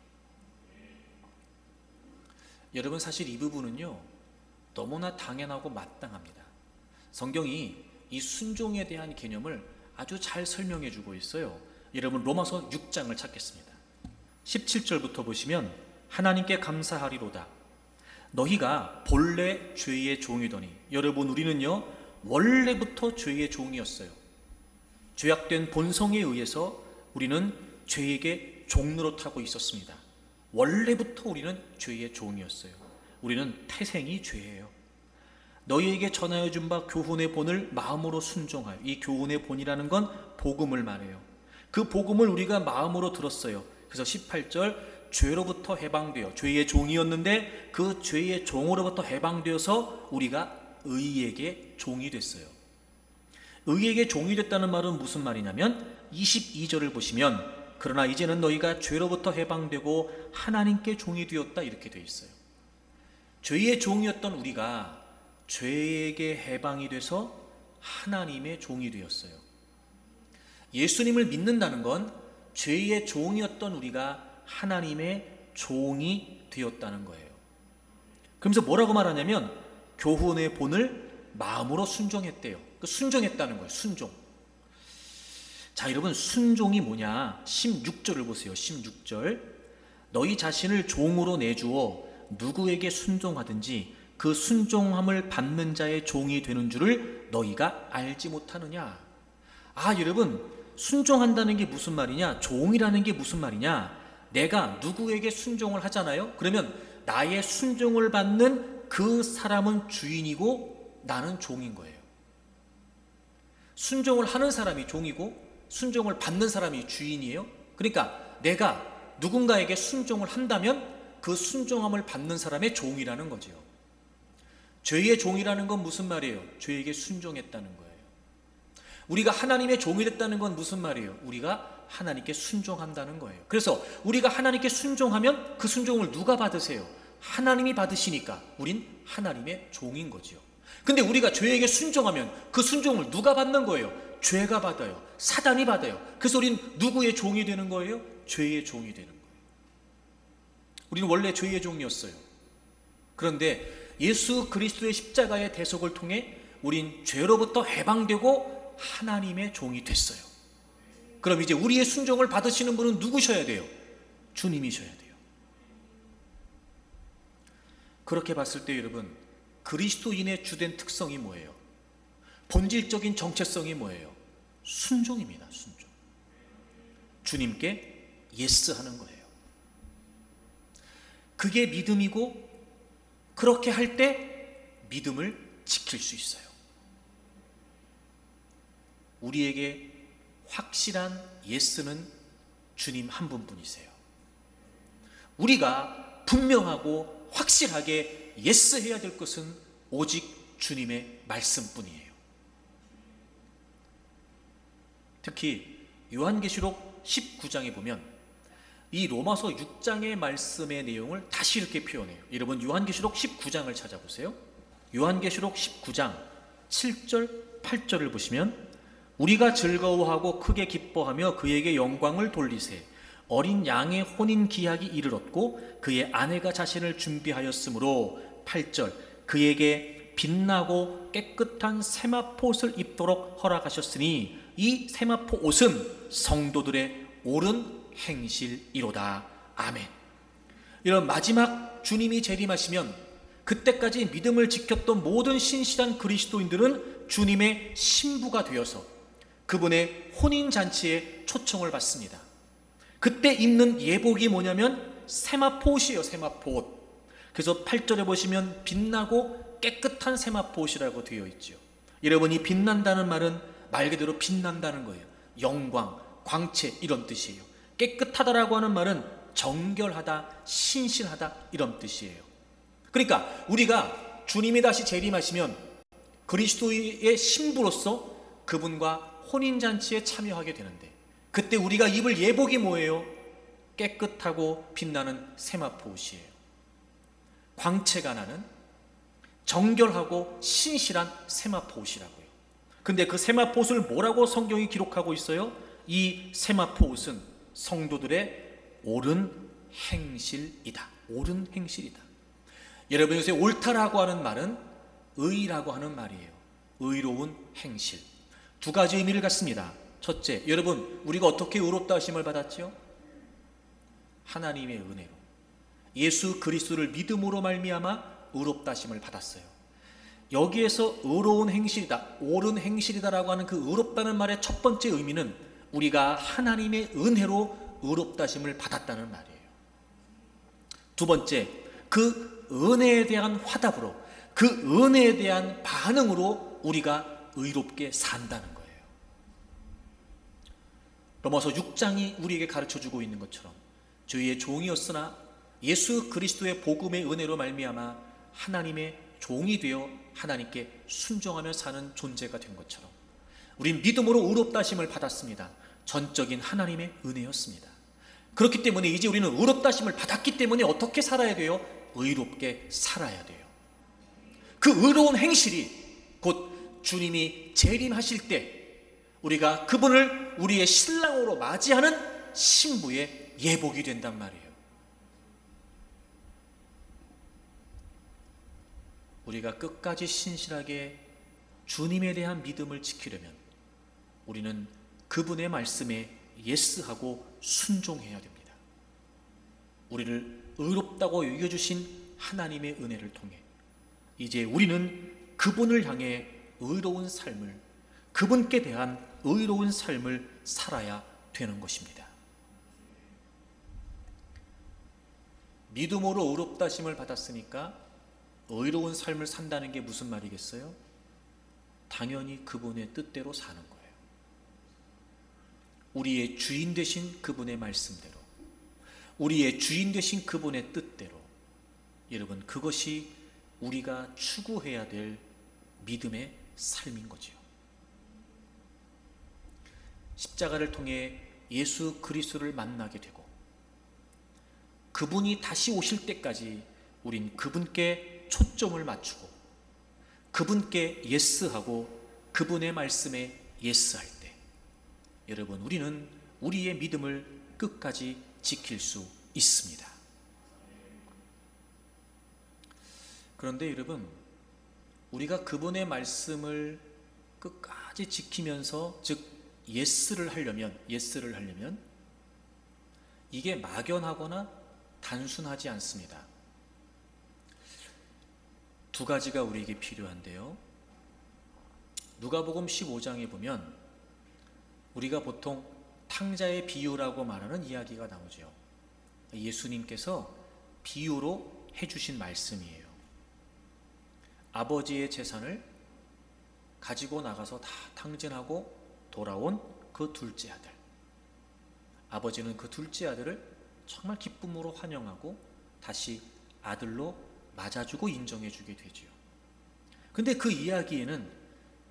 여러분, 사실 이 부분은요 너무나 당연하고 마땅합니다. 성경이 이 순종에 대한 개념을 아주 잘 설명해 주고 있어요. 여러분, 로마서 6장을 찾겠습니다. 17절부터 보시면 하나님께 감사하리로다. 너희가 본래 죄의 종이더니. 여러분, 우리는요 원래부터 죄의 종이었어요. 죄악된 본성에 의해서 우리는 죄에게 종노릇하고 있었습니다. 원래부터 우리는 죄의 종이었어요. 우리는 태생이 죄예요. 너희에게 전하여 준 바 교훈의 본을 마음으로 순종하여. 이 교훈의 본이라는 건 복음을 말해요. 그 복음을 우리가 마음으로 들었어요. 그래서 18절, 죄로부터 해방되어, 죄의 종이었는데 그 죄의 종으로부터 해방되어서 우리가 의에게 종이 됐어요. 의에게 종이 됐다는 말은 무슨 말이냐면 22절을 보시면, 그러나 이제는 너희가 죄로부터 해방되고 하나님께 종이 되었다, 이렇게 되어 있어요. 죄의 종이었던 우리가 죄에게 해방이 돼서 하나님의 종이 되었어요. 예수님을 믿는다는 건 죄의 종이었던 우리가 하나님의 종이 되었다는 거예요. 그러면서 뭐라고 말하냐면 교훈의 본을 마음으로 순종했대요. 순종했다는 거예요. 순종. 자, 여러분, 순종이 뭐냐? 16절을 보세요. 16절. 너희 자신을 종으로 내주어 누구에게 순종하든지 그 순종함을 받는 자의 종이 되는 줄을 너희가 알지 못하느냐? 여러분, 순종한다는 게 무슨 말이냐? 종이라는 게 무슨 말이냐? 내가 누구에게 순종을 하잖아요. 그러면 나의 순종을 받는 그 사람은 주인이고 나는 종인 거예요. 순종을 하는 사람이 종이고 순종을 받는 사람이 주인이에요. 그러니까 내가 누군가에게 순종을 한다면 그 순종함을 받는 사람의 종이라는 거죠. 죄의 종이라는 건 무슨 말이에요? 죄에게 순종했다는 거예요. 우리가 하나님의 종이 됐다는 건 무슨 말이에요? 우리가 하나님께 순종한다는 거예요. 그래서 우리가 하나님께 순종하면 그 순종을 누가 받으세요? 하나님이 받으시니까 우린 하나님의 종인 거죠. 근데 우리가 죄에게 순종하면 그 순종을 누가 받는 거예요? 죄가 받아요. 사단이 받아요. 그래서 우린 누구의 종이 되는 거예요? 죄의 종이 되는 거예요. 우리는 원래 죄의 종이었어요. 그런데 예수 그리스도의 십자가의 대속을 통해 우린 죄로부터 해방되고 하나님의 종이 됐어요. 그럼 이제 우리의 순종을 받으시는 분은 누구셔야 돼요? 주님이셔야 돼요. 그렇게 봤을 때 여러분, 그리스도인의 주된 특성이 뭐예요? 본질적인 정체성이 뭐예요? 순종입니다. 순종. 주님께 예스 하는 거예요. 그게 믿음이고, 그렇게 할 때 믿음을 지킬 수 있어요. 우리에게 확실한 예스는 주님 한 분뿐이세요. 우리가 분명하고 확실하게 예스 해야 될 것은 오직 주님의 말씀뿐이에요. 특히 요한계시록 19장에 보면 이 로마서 6장의 말씀의 내용을 다시 이렇게 표현해요. 여러분, 요한계시록 19장을 찾아보세요. 요한계시록 19장 7절 8절을 보시면, 우리가 즐거워하고 크게 기뻐하며 그에게 영광을 돌리세. 어린 양의 혼인 기약이 이르렀고 그의 아내가 자신을 준비하였으므로 8절, 그에게 빛나고 깨끗한 세마포옷을 입도록 허락하셨으니 이 세마포 옷은 성도들의 옳은 행실이로다. 아멘. 이런 마지막 주님이 재림하시면 그때까지 믿음을 지켰던 모든 신실한 그리스도인들은 주님의 신부가 되어서 그분의 혼인잔치에 초청을 받습니다. 그때 입는 예복이 뭐냐면 세마포옷이에요. 세마포옷. 그래서 8절에 보시면 빛나고 깨끗한 세마포옷이라고 되어 있죠. 여러분, 이 빛난다는 말은 말 그대로 빛난다는 거예요. 영광, 광채, 이런 뜻이에요. 깨끗하다라고 하는 말은 정결하다, 신실하다, 이런 뜻이에요. 그러니까 우리가 주님이 다시 재림하시면 그리스도의 신부로서 그분과 혼인잔치에 참여하게 되는데, 그때 우리가 입을 예복이 뭐예요? 깨끗하고 빛나는 세마포옷이에요. 광채가 나는 정결하고 신실한 세마포옷이라고요. 근데 그 세마포옷을 뭐라고 성경이 기록하고 있어요? 이 세마포옷은 성도들의 옳은 행실이다. 옳은 행실이다. 여러분, 요새 옳다라고 하는 말은 의라고 하는 말이에요. 의로운 행실. 두 가지 의미를 갖습니다. 첫째, 여러분, 우리가 어떻게 의롭다 하심을 받았죠? 하나님의 은혜로 예수 그리스도를 믿음으로 말미암아 의롭다 하심을 받았어요. 여기에서 의로운 행실이다, 옳은 행실이다라고 하는 그 의롭다는 말의 첫 번째 의미는 우리가 하나님의 은혜로 의롭다 하심을 받았다는 말이에요. 두 번째, 그 은혜에 대한 화답으로, 그 은혜에 대한 반응으로 우리가 의롭게 산다는 거예요. 로마서 6장이 우리에게 가르쳐주고 있는 것처럼 저희의 종이었으나 예수 그리스도의 복음의 은혜로 말미암아 하나님의 종이 되어 하나님께 순종하며 사는 존재가 된 것처럼 우린 믿음으로 의롭다 하심을 받았습니다. 전적인 하나님의 은혜였습니다. 그렇기 때문에 이제 우리는 의롭다 하심을 받았기 때문에 어떻게 살아야 돼요? 의롭게 살아야 돼요. 그 의로운 행실이 곧 주님이 재림하실 때 우리가 그분을 우리의 신랑으로 맞이하는 신부의 예복이 된단 말이에요. 우리가 끝까지 신실하게 주님에 대한 믿음을 지키려면 우리는 그분의 말씀에 예스하고 순종해야 됩니다. 우리를 의롭다고 여겨주신 하나님의 은혜를 통해 이제 우리는 그분을 향해 의로운 삶을, 그분께 대한 의로운 삶을 살아야 되는 것입니다. 믿음으로 의롭다 하심을 받았으니까 의로운 삶을 산다는 게 무슨 말이겠어요? 당연히 그분의 뜻대로 사는 거예요. 우리의 주인 되신 그분의 말씀대로, 우리의 주인 되신 그분의 뜻대로. 여러분, 그것이 우리가 추구해야 될 믿음의 삶인 거지요. 십자가를 통해 예수 그리스도를 만나게 되고 그분이 다시 오실 때까지 우린 그분께 초점을 맞추고 그분께 예스하고 그분의 말씀에 예스할 때 여러분, 우리는 우리의 믿음을 끝까지 지킬 수 있습니다. 그런데 여러분, 우리가 그분의 말씀을 끝까지 지키면서 즉 예스를 하려면 이게 막연하거나 단순하지 않습니다. 두 가지가 우리에게 필요한데요. 누가복음 15장에 보면 우리가 보통 탕자의 비유라고 말하는 이야기가 나오죠. 예수님께서 비유로 해주신 말씀이에요. 아버지의 재산을 가지고 나가서 다 탕진하고 돌아온 그 둘째 아들. 아버지는 그 둘째 아들을 정말 기쁨으로 환영하고 다시 아들로 맞아주고 인정해주게 되지요. 근데 그 이야기에는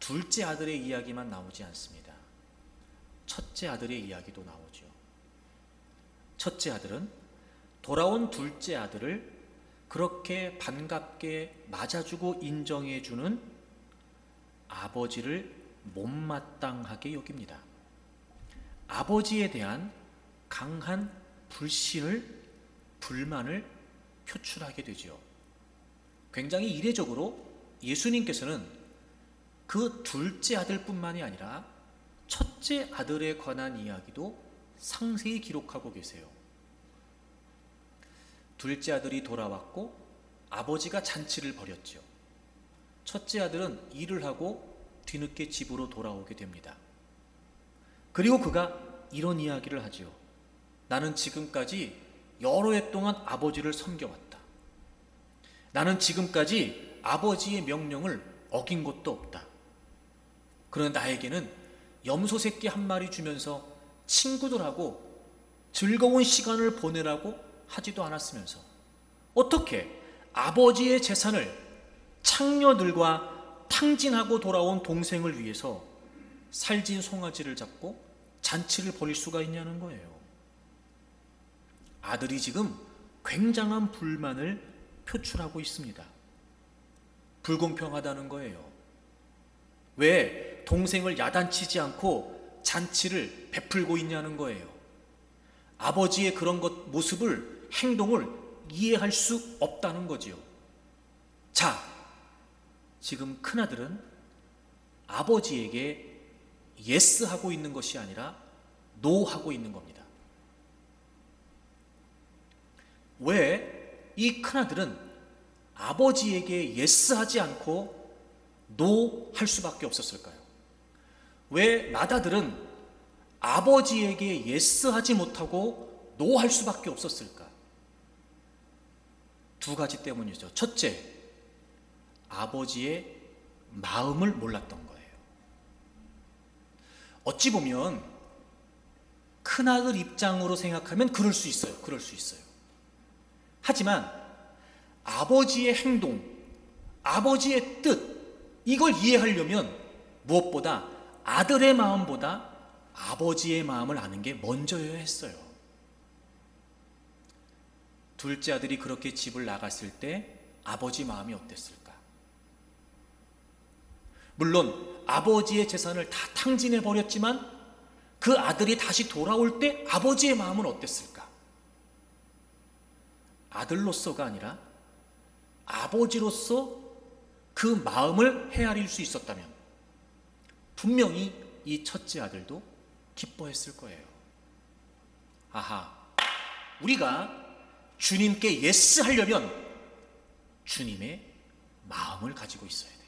둘째 아들의 이야기만 나오지 않습니다. 첫째 아들의 이야기도 나오죠. 첫째 아들은 돌아온 둘째 아들을 그렇게 반갑게 맞아주고 인정해주는 아버지를 못마땅하게 여깁니다. 아버지에 대한 강한 불만을 표출하게 되죠. 굉장히 이례적으로 예수님께서는 그 둘째 아들뿐만이 아니라 첫째 아들에 관한 이야기도 상세히 기록하고 계세요. 둘째 아들이 돌아왔고 아버지가 잔치를 벌였죠. 첫째 아들은 일을 하고 뒤늦게 집으로 돌아오게 됩니다. 그리고 그가 이런 이야기를 하죠. 나는 지금까지 여러 해 동안 아버지를 섬겨왔다. 나는 지금까지 아버지의 명령을 어긴 것도 없다. 그러나 나에게는 염소 새끼 한 마리 주면서 친구들하고 즐거운 시간을 보내라고 하지도 않았으면서 어떻게 아버지의 재산을 창녀들과 탕진하고 돌아온 동생을 위해서 살진 송아지를 잡고 잔치를 벌일 수가 있냐는 거예요. 아들이 지금 굉장한 불만을 표출하고 있습니다. 불공평하다는 거예요. 왜 동생을 야단치지 않고 잔치를 베풀고 있냐는 거예요. 아버지의 그런 모습을, 행동을 이해할 수 없다는 거지요. 자, 지금 큰아들은 아버지에게 예스 하고 있는 것이 아니라 노 하고 있는 겁니다. 왜 이 큰아들은 아버지에게 예스 하지 않고 노 할 수밖에 없었을까요? 왜 맏아들은 아버지에게 예스 하지 못하고 노 할 수밖에 없었을까? 두 가지 때문이죠. 첫째, 아버지의 마음을 몰랐던 거예요. 어찌 보면 큰아들 입장으로 생각하면 그럴 수 있어요. 그럴 수 있어요. 하지만 아버지의 행동, 아버지의 뜻, 이걸 이해하려면 무엇보다 아들의 마음보다 아버지의 마음을 아는 게 먼저여야 했어요. 둘째 아들이 그렇게 집을 나갔을 때 아버지 마음이 어땠을까? 물론 아버지의 재산을 다 탕진해 버렸지만 그 아들이 다시 돌아올 때 아버지의 마음은 어땠을까? 아들로서가 아니라 아버지로서 그 마음을 헤아릴 수 있었다면 분명히 이 첫째 아들도 기뻐했을 거예요. 아하, 우리가 주님께 예스 하려면 주님의 마음을 가지고 있어야 돼요.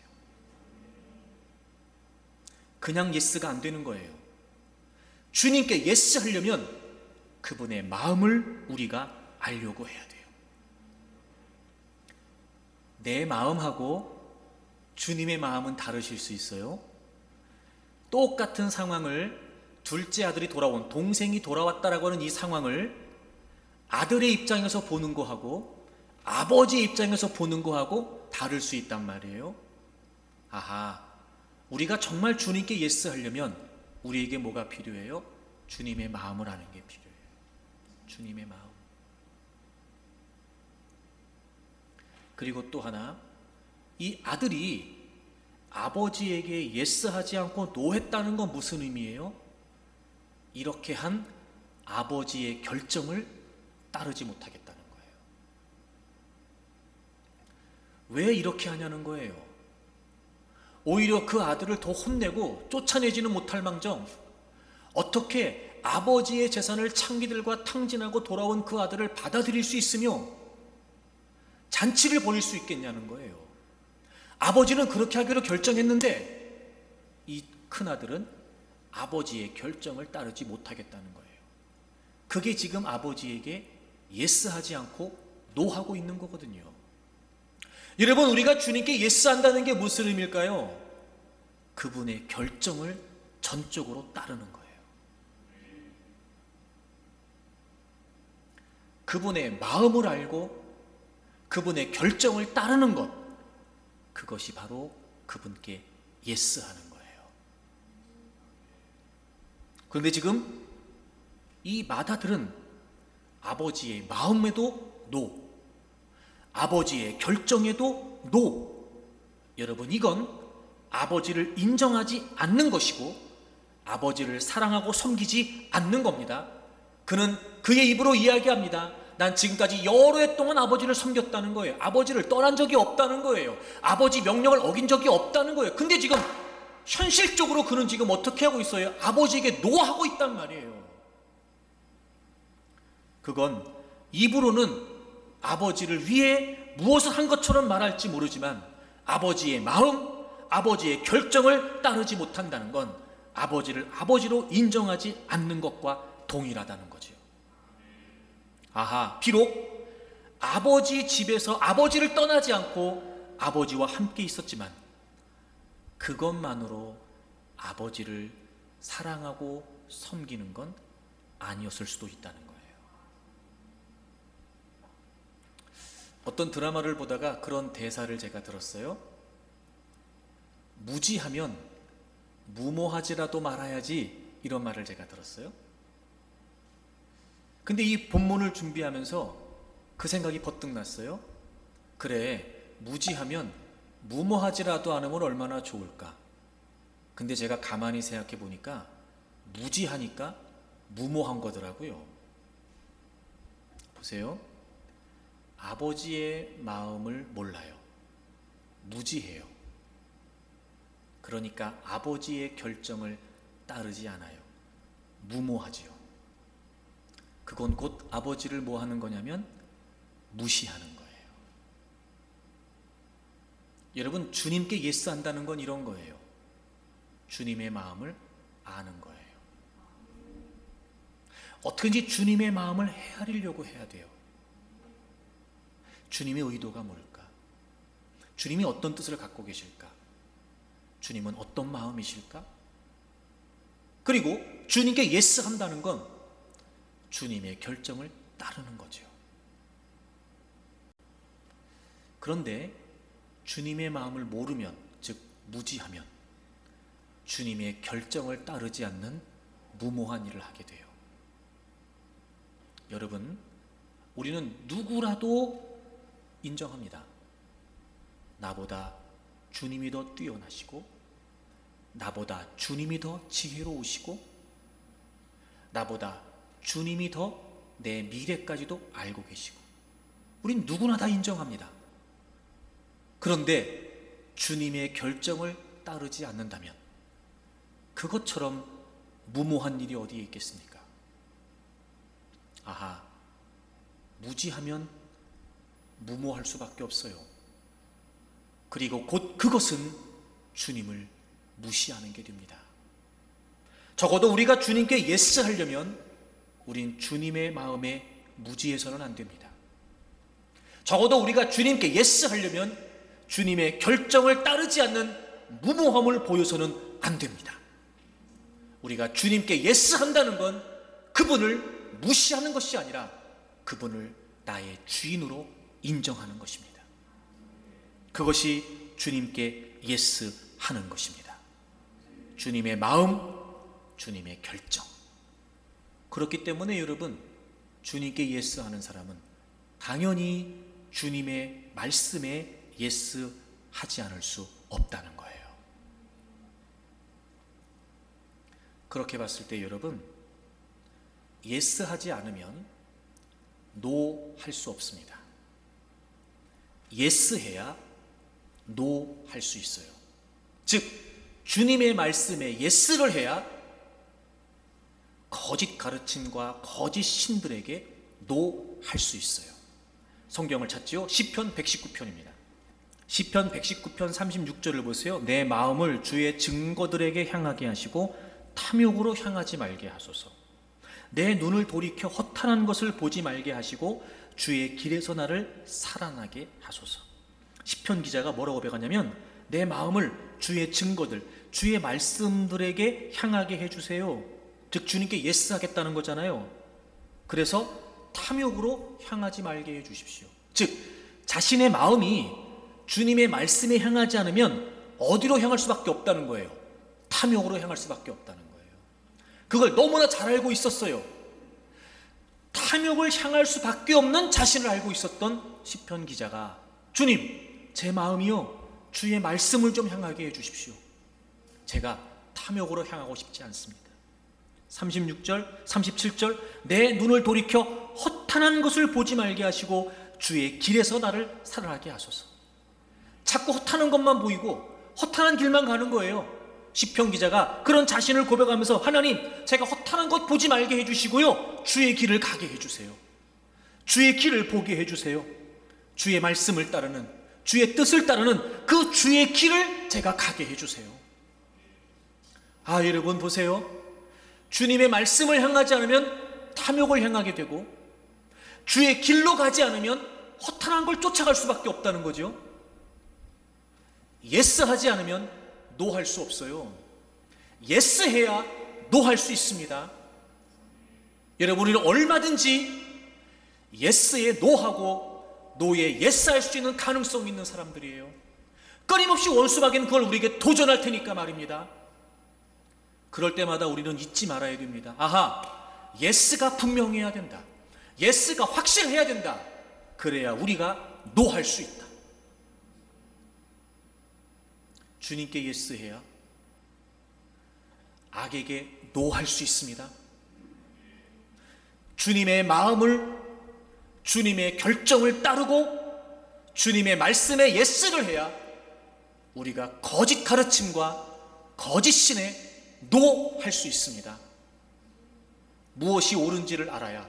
그냥 예스가 안 되는 거예요. 주님께 예스 하려면 그분의 마음을 우리가 알려고 해야 돼요. 내 마음하고 주님의 마음은 다르실 수 있어요. 똑같은 상황을 둘째 아들이 돌아온, 동생이 돌아왔다라고 하는 이 상황을 아들의 입장에서 보는 거하고 아버지의 입장에서 보는 거하고 다를 수 있단 말이에요. 아하, 우리가 정말 주님께 예스 하려면 우리에게 뭐가 필요해요? 주님의 마음을 아는 게 필요해요. 주님의 마음. 그리고 또 하나, 이 아들이 아버지에게 예스하지 않고 노했다는 건 무슨 의미예요? 이렇게 한 아버지의 결정을 따르지 못하겠다는 거예요. 왜 이렇게 하냐는 거예요. 오히려 그 아들을 더 혼내고 쫓아내지는 못할 망정 어떻게 아버지의 재산을 창기들과 탕진하고 돌아온 그 아들을 받아들일 수 있으며 잔치를 벌일 수 있겠냐는 거예요. 아버지는 그렇게 하기로 결정했는데 이 큰아들은 아버지의 결정을 따르지 못하겠다는 거예요. 그게 지금 아버지에게 예스하지 않고 노하고 있는 거거든요. 여러분, 우리가 주님께 예스한다는 게 무슨 의미일까요? 그분의 결정을 전적으로 따르는 거예요. 그분의 마음을 알고 그분의 결정을 따르는 것, 그것이 바로 그분께 예스하는 거예요. 그런데 지금 이 맏아들은 아버지의 마음에도 노, 아버지의 결정에도 노. 여러분, 이건 아버지를 인정하지 않는 것이고 아버지를 사랑하고 섬기지 않는 겁니다. 그는 그의 입으로 이야기합니다. 난 지금까지 여러 해 동안 아버지를 섬겼다는 거예요. 아버지를 떠난 적이 없다는 거예요. 아버지 명령을 어긴 적이 없다는 거예요. 근데 지금 현실적으로 그는 지금 어떻게 하고 있어요? 아버지에게 노하고 있단 말이에요. 그건 입으로는 아버지를 위해 무엇을 한 것처럼 말할지 모르지만 아버지의 마음, 아버지의 결정을 따르지 못한다는 건 아버지를 아버지로 인정하지 않는 것과 동일하다는 거죠. 아하, 비록 아버지 집에서 아버지를 떠나지 않고 아버지와 함께 있었지만 그것만으로 아버지를 사랑하고 섬기는 건 아니었을 수도 있다는 거예요. 어떤 드라마를 보다가 그런 대사를 제가 들었어요. 무지하면 무모하지라도 말아야지, 이런 말을 제가 들었어요. 근데 이 본문을 준비하면서 그 생각이 버뜩 났어요. 그래, 무지하면 무모하지라도 않으면 얼마나 좋을까. 근데 제가 가만히 생각해 보니까 무지하니까 무모한 거더라고요. 보세요. 아버지의 마음을 몰라요. 무지해요. 그러니까 아버지의 결정을 따르지 않아요. 무모하지요. 그건 곧 아버지를 뭐 하는 거냐면 무시하는 거예요. 여러분, 주님께 예스한다는 건 이런 거예요. 주님의 마음을 아는 거예요. 어떻게든지 주님의 마음을 헤아리려고 해야 돼요. 주님의 의도가 뭘까? 주님이 어떤 뜻을 갖고 계실까? 주님은 어떤 마음이실까? 그리고 주님께 예스 한다는 건 주님의 결정을 따르는 거죠. 그런데 주님의 마음을 모르면, 즉 무지하면 주님의 결정을 따르지 않는 무모한 일을 하게 돼요. 여러분, 우리는 누구라도 인정합니다. 나보다 주님이 더 뛰어나시고, 나보다 주님이 더 지혜로우시고, 나보다 주님이 더 내 미래까지도 알고 계시고, 우린 누구나 다 인정합니다. 그런데 주님의 결정을 따르지 않는다면 그것처럼 무모한 일이 어디에 있겠습니까? 아하, 무지하면 무모할 수밖에 없어요. 그리고 곧 그것은 주님을 무시하는 게 됩니다. 적어도 우리가 주님께 예스 하려면 우린 주님의 마음에 무지해서는 안 됩니다. 적어도 우리가 주님께 예스 하려면 주님의 결정을 따르지 않는 무모함을 보여서는 안 됩니다. 우리가 주님께 예스 한다는 건 그분을 무시하는 것이 아니라 그분을 나의 주인으로 인정하는 것입니다. 그것이 주님께 예스 하는 것입니다. 주님의 마음, 주님의 결정. 그렇기 때문에 여러분, 주님께 예스 하는 사람은 당연히 주님의 말씀에 예스 하지 않을 수 없다는 거예요. 그렇게 봤을 때 여러분, 예스 하지 않으면 노 할 수 없습니다. 예스 해야 노 할 수 있어요. 즉, 주님의 말씀에 예스를 해야 거짓 가르침과 거짓 신들에게 노 할 수 있어요. 성경을 찾지요? 시편 119편입니다. 시편 119편 36절을 보세요. 내 마음을 주의 증거들에게 향하게 하시고 탐욕으로 향하지 말게 하소서. 내 눈을 돌이켜 허탄한 것을 보지 말게 하시고 주의 길에서 나를 살아나게 하소서. 시편 기자가 뭐라고 배웠냐면 내 마음을 주의 증거들, 주의 말씀들에게 향하게 해주세요. 즉 주님께 예스 하겠다는 거잖아요. 그래서 탐욕으로 향하지 말게 해주십시오. 즉 자신의 마음이 주님의 말씀에 향하지 않으면 어디로 향할 수밖에 없다는 거예요. 탐욕으로 향할 수밖에 없다는 거예요. 그걸 너무나 잘 알고 있었어요. 탐욕을 향할 수밖에 없는 자신을 알고 있었던 시편 기자가 주님, 제 마음이요 주의 말씀을 좀 향하게 해주십시오. 제가 탐욕으로 향하고 싶지 않습니다. 36절, 37절 내 눈을 돌이켜 허탄한 것을 보지 말게 하시고 주의 길에서 나를 살아나게 하소서. 자꾸 허탄한 것만 보이고 허탄한 길만 가는 거예요. 시편 기자가 그런 자신을 고백하면서 하나님, 제가 허탄한 것 보지 말게 해주시고요 주의 길을 가게 해주세요. 주의 길을 보게 해주세요. 주의 말씀을 따르는, 주의 뜻을 따르는 그 주의 길을 제가 가게 해주세요. 아, 여러분 보세요. 주님의 말씀을 향하지 않으면 탐욕을 향하게 되고 주의 길로 가지 않으면 허탄한 걸 쫓아갈 수밖에 없다는 거죠. 예스 하지 않으면 노 할 수 없어요. 예스 해야 노 할 수 있습니다. 여러분, 우리는 얼마든지 예스에 노하고 노에 예스 할 수 있는 가능성이 있는 사람들이에요. 끊임없이 원수박이는 그걸 우리에게 도전할 테니까 말입니다. 그럴 때마다 우리는 잊지 말아야 됩니다. 아하, 예스가 분명해야 된다. 예스가 확실해야 된다. 그래야 우리가 노 할 수 있다. 주님께 예스해야 악에게 노 할 수 있습니다. 주님의 마음을, 주님의 결정을 따르고 주님의 말씀에 예스를 해야 우리가 거짓 가르침과 거짓 신에 노 할 수 있습니다. 무엇이 옳은지를 알아야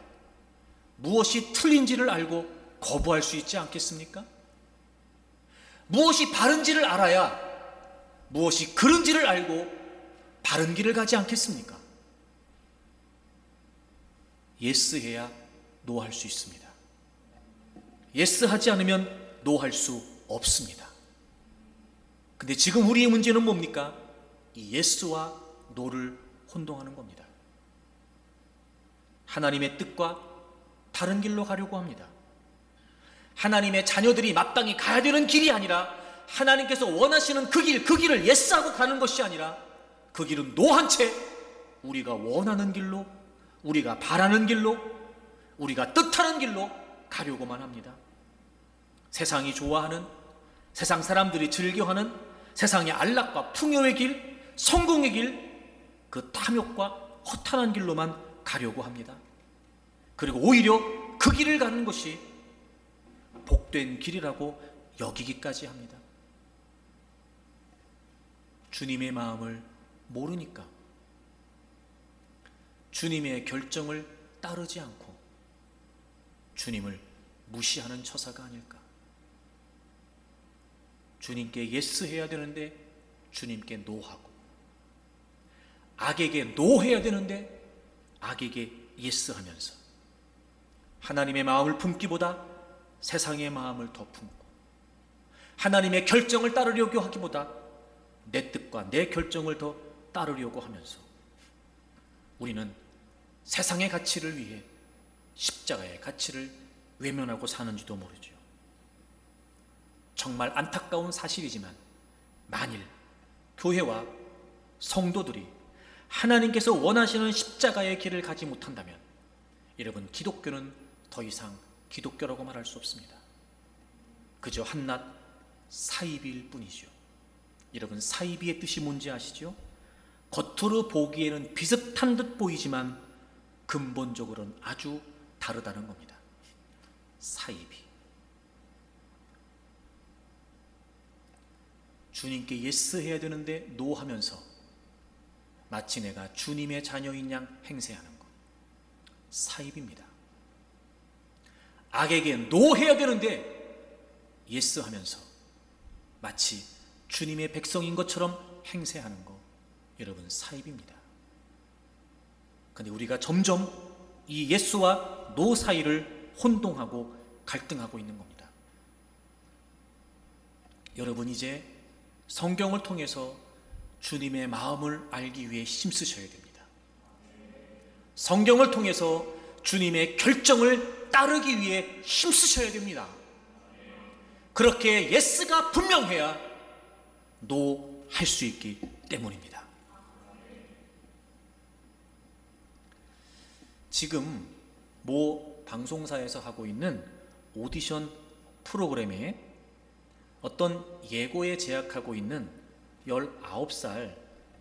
무엇이 틀린지를 알고 거부할 수 있지 않겠습니까? 무엇이 바른지를 알아야 무엇이 그른지를 알고 바른 길을 가지 않겠습니까? 예스해야 노 할 수 있습니다. 예스하지 않으면 노 할 수 없습니다. 근데 지금 우리의 문제는 뭡니까? 이 예스와 노를 혼동하는 겁니다. 하나님의 뜻과 다른 길로 가려고 합니다. 하나님의 자녀들이 마땅히 가야 되는 길이 아니라 하나님께서 원하시는 그 길을 예스하고 가는 것이 아니라 그 길은 노한 채 우리가 원하는 길로, 우리가 바라는 길로, 우리가 뜻하는 길로 가려고만 합니다. 세상이 좋아하는, 세상 사람들이 즐겨하는 세상의 안락과 풍요의 길, 성공의 길, 그 탐욕과 허탄한 길로만 가려고 합니다. 그리고 오히려 그 길을 가는 것이 복된 길이라고 여기기까지 합니다. 주님의 마음을 모르니까, 주님의 결정을 따르지 않고 주님을 무시하는 처사가 아닐까. 주님께 예스해야 되는데 주님께 노하고, 악에게 노해야 되는데 악에게 예스하면서 하나님의 마음을 품기보다 세상의 마음을 더 품고, 하나님의 결정을 따르려고 하기보다 내 뜻과 내 결정을 더 따르려고 하면서 우리는 세상의 가치를 위해 십자가의 가치를 외면하고 사는지도 모르죠. 정말 안타까운 사실이지만 만일 교회와 성도들이 하나님께서 원하시는 십자가의 길을 가지 못한다면 여러분, 기독교는 더 이상 기독교라고 말할 수 없습니다. 그저 한낱 사이비일 뿐이죠. 여러분, 사이비의 뜻이 뭔지 아시죠? 겉으로 보기에는 비슷한 듯 보이지만 근본적으로는 아주 다르다는 겁니다. 사이비. 주님께 예스해야 되는데 노하면서 마치 내가 주님의 자녀인 양 행세하는 것, 사입입니다. 악에게 노해야 되는데 예스하면서 마치 주님의 백성인 것처럼 행세하는 것, 여러분, 사입입니다. 그런데 우리가 점점 이 예스와 노 사이를 혼동하고 갈등하고 있는 겁니다. 여러분, 이제 성경을 통해서 주님의 마음을 알기 위해 힘쓰셔야 됩니다. 성경을 통해서 주님의 결정을 따르기 위해 힘쓰셔야 됩니다. 그렇게 예스가 분명해야 노 할 수 있기 때문입니다. 지금 모 방송사에서 하고 있는 오디션 프로그램에 어떤 예고에 재학하고 있는 19살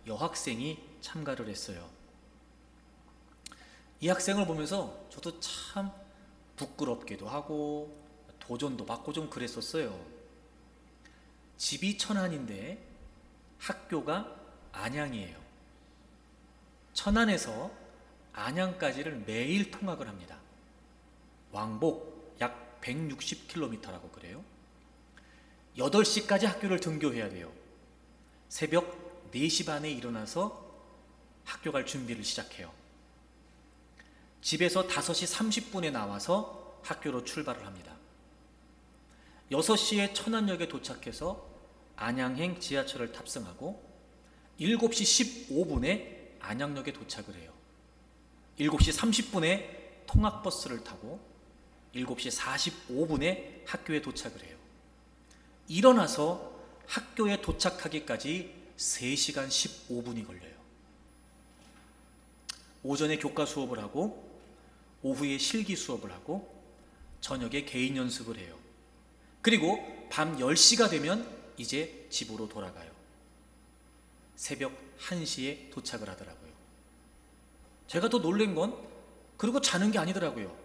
여학생이 참가를 했어요. 이 학생을 보면서 저도 참 부끄럽기도 하고 도전도 받고 좀 그랬었어요. 집이 천안인데 학교가 안양이에요. 천안에서 안양까지를 매일 통학을 합니다. 왕복 약 160km라고 그래요. 8시까지 학교를 등교해야 돼요. 새벽 4시 반에 일어나서 학교 갈 준비를 시작해요. 집에서 5시 30분에 나와서 학교로 출발을 합니다. 6시에 천안역에 도착해서 안양행 지하철을 탑승하고 7시 15분에 안양역에 도착을 해요. 7시 30분에 통학버스를 타고 7시 45분에 학교에 도착을 해요. 일어나서 학교에 도착하기까지 3시간 15분이 걸려요. 오전에 교과 수업을 하고 오후에 실기 수업을 하고 저녁에 개인 연습을 해요. 그리고 밤 10시가 되면 이제 집으로 돌아가요. 새벽 1시에 도착을 하더라고요. 제가 더 놀란 건 그리고 자는 게 아니더라고요.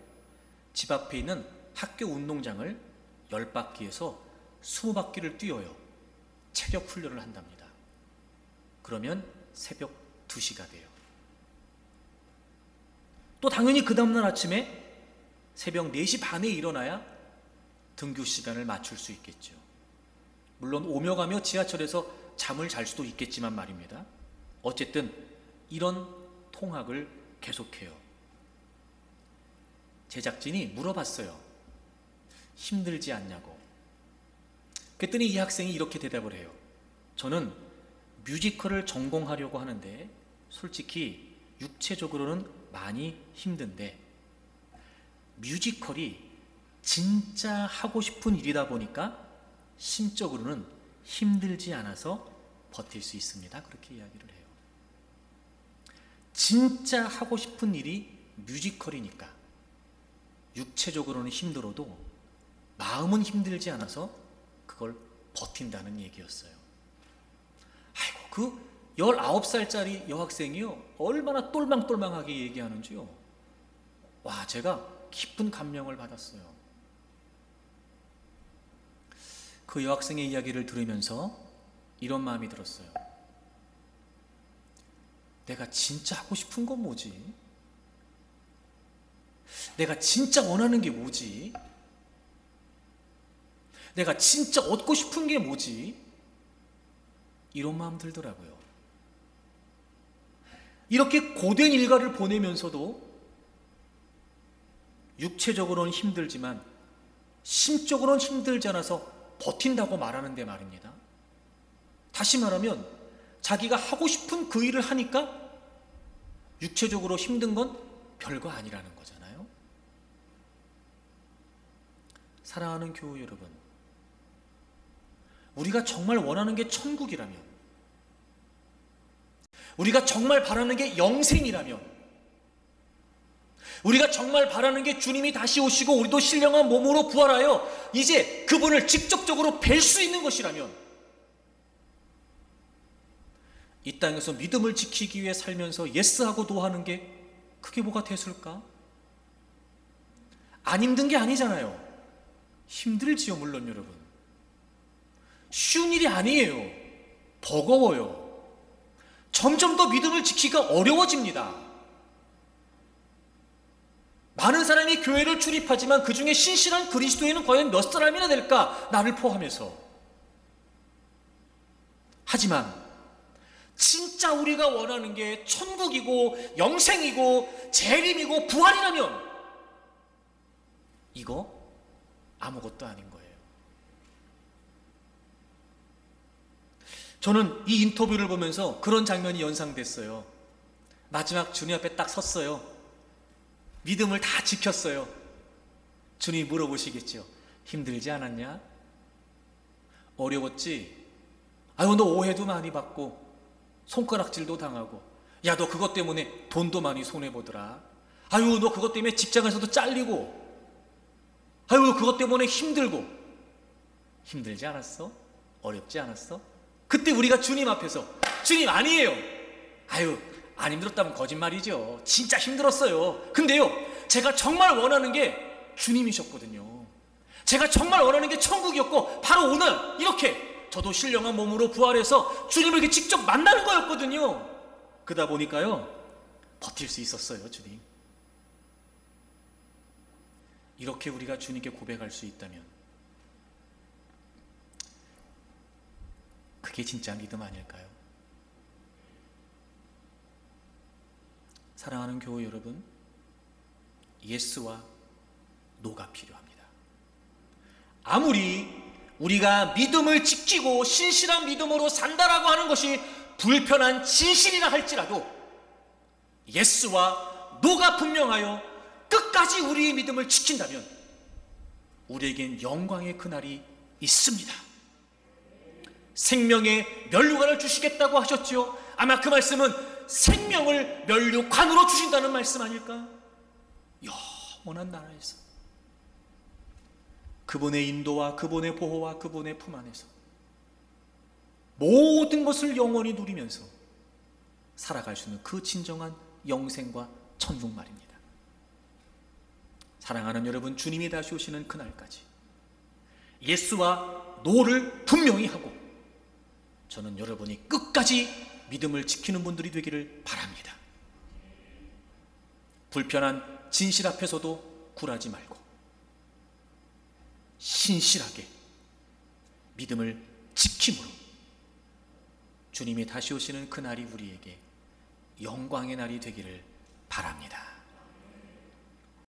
집 앞에 있는 학교 운동장을 10바퀴에서 20바퀴를 뛰어요. 체력 훈련을 한답니다. 그러면 새벽 2시가 돼요. 또 당연히 그 다음날 아침에 새벽 4시 반에 일어나야 등교 시간을 맞출 수 있겠죠. 물론 오며 가며 지하철에서 잠을 잘 수도 있겠지만 말입니다. 어쨌든 이런 통학을 계속해요. 제작진이 물어봤어요. 힘들지 않냐고. 그랬더니 이 학생이 이렇게 대답을 해요. 저는 뮤지컬을 전공하려고 하는데 솔직히 육체적으로는 많이 힘든데 뮤지컬이 진짜 하고 싶은 일이다 보니까 심적으로는 힘들지 않아서 버틸 수 있습니다. 그렇게 이야기를 해요. 진짜 하고 싶은 일이 뮤지컬이니까 육체적으로는 힘들어도 마음은 힘들지 않아서 그걸 버틴다는 얘기였어요. 아이고, 그 19살짜리 여학생이요, 얼마나 똘망똘망하게 얘기하는지요. 와, 제가 깊은 감명을 받았어요. 그 여학생의 이야기를 들으면서 이런 마음이 들었어요. 내가 진짜 하고 싶은 건 뭐지? 내가 진짜 원하는 게 뭐지? 내가 진짜 얻고 싶은 게 뭐지? 이런 마음 들더라고요. 이렇게 고된 일과를 보내면서도 육체적으로는 힘들지만 심적으로는 힘들지 않아서 버틴다고 말하는데 말입니다. 다시 말하면 자기가 하고 싶은 그 일을 하니까 육체적으로 힘든 건 별거 아니라는 거잖아요. 사랑하는 교우 여러분, 우리가 정말 원하는 게 천국이라면, 우리가 정말 바라는 게 영생이라면, 우리가 정말 바라는 게 주님이 다시 오시고 우리도 신령한 몸으로 부활하여 이제 그분을 직접적으로 뵐 수 있는 것이라면, 이 땅에서 믿음을 지키기 위해 살면서 예스하고 노하는 게 그게 뭐가 됐을까? 안 힘든 게 아니잖아요. 힘들지요, 물론 여러분. 쉬운 일이 아니에요. 버거워요. 점점 더 믿음을 지키기가 어려워집니다. 많은 사람이 교회를 출입하지만 그 중에 신실한 그리스도인은 과연 몇 사람이나 될까? 나를 포함해서. 하지만 진짜 우리가 원하는 게 천국이고 영생이고 재림이고 부활이라면 이거 아무것도 아닌 거예요. 저는 이 인터뷰를 보면서 그런 장면이 연상됐어요. 마지막 주님 앞에 딱 섰어요. 믿음을 다 지켰어요. 주님이 물어보시겠죠. 힘들지 않았냐? 어려웠지? 아유, 너 오해도 많이 받고 손가락질도 당하고, 야, 너 그것 때문에 돈도 많이 손해보더라. 아유, 너 그것 때문에 직장에서도 잘리고, 아유, 그것 때문에 힘들고. 힘들지 않았어? 어렵지 않았어? 그때 우리가 주님 앞에서, 주님 아니에요. 아유, 안 힘들었다면 거짓말이죠. 진짜 힘들었어요. 근데요, 제가 정말 원하는 게 주님이셨거든요. 제가 정말 원하는 게 천국이었고, 바로 오늘 이렇게 저도 신령한 몸으로 부활해서 주님을 이렇게 직접 만나는 거였거든요. 그러다 보니까요, 버틸 수 있었어요, 주님. 이렇게 우리가 주님께 고백할 수 있다면 그게 진짜 믿음 아닐까요? 사랑하는 교우 여러분, 예스와 노가 필요합니다. 아무리 우리가 믿음을 지키고 신실한 믿음으로 산다라고 하는 것이 불편한 진실이라 할지라도 예스와 노가 분명하여 끝까지 우리의 믿음을 지킨다면 우리에겐 영광의 그날이 있습니다. 생명의 면류관을 주시겠다고 하셨죠. 아마 그 말씀은 생명을 면류관으로 주신다는 말씀 아닐까? 영원한 나라에서 그분의 인도와 그분의 보호와 그분의 품 안에서 모든 것을 영원히 누리면서 살아갈 수 있는 그 진정한 영생과 천국 말입니다. 사랑하는 여러분, 주님이 다시 오시는 그날까지 예스와 노를 분명히 하고 저는 여러분이 끝까지 믿음을 지키는 분들이 되기를 바랍니다. 불편한 진실 앞에서도 굴하지 말고 신실하게 믿음을 지킴으로 주님이 다시 오시는 그날이 우리에게 영광의 날이 되기를 바랍니다.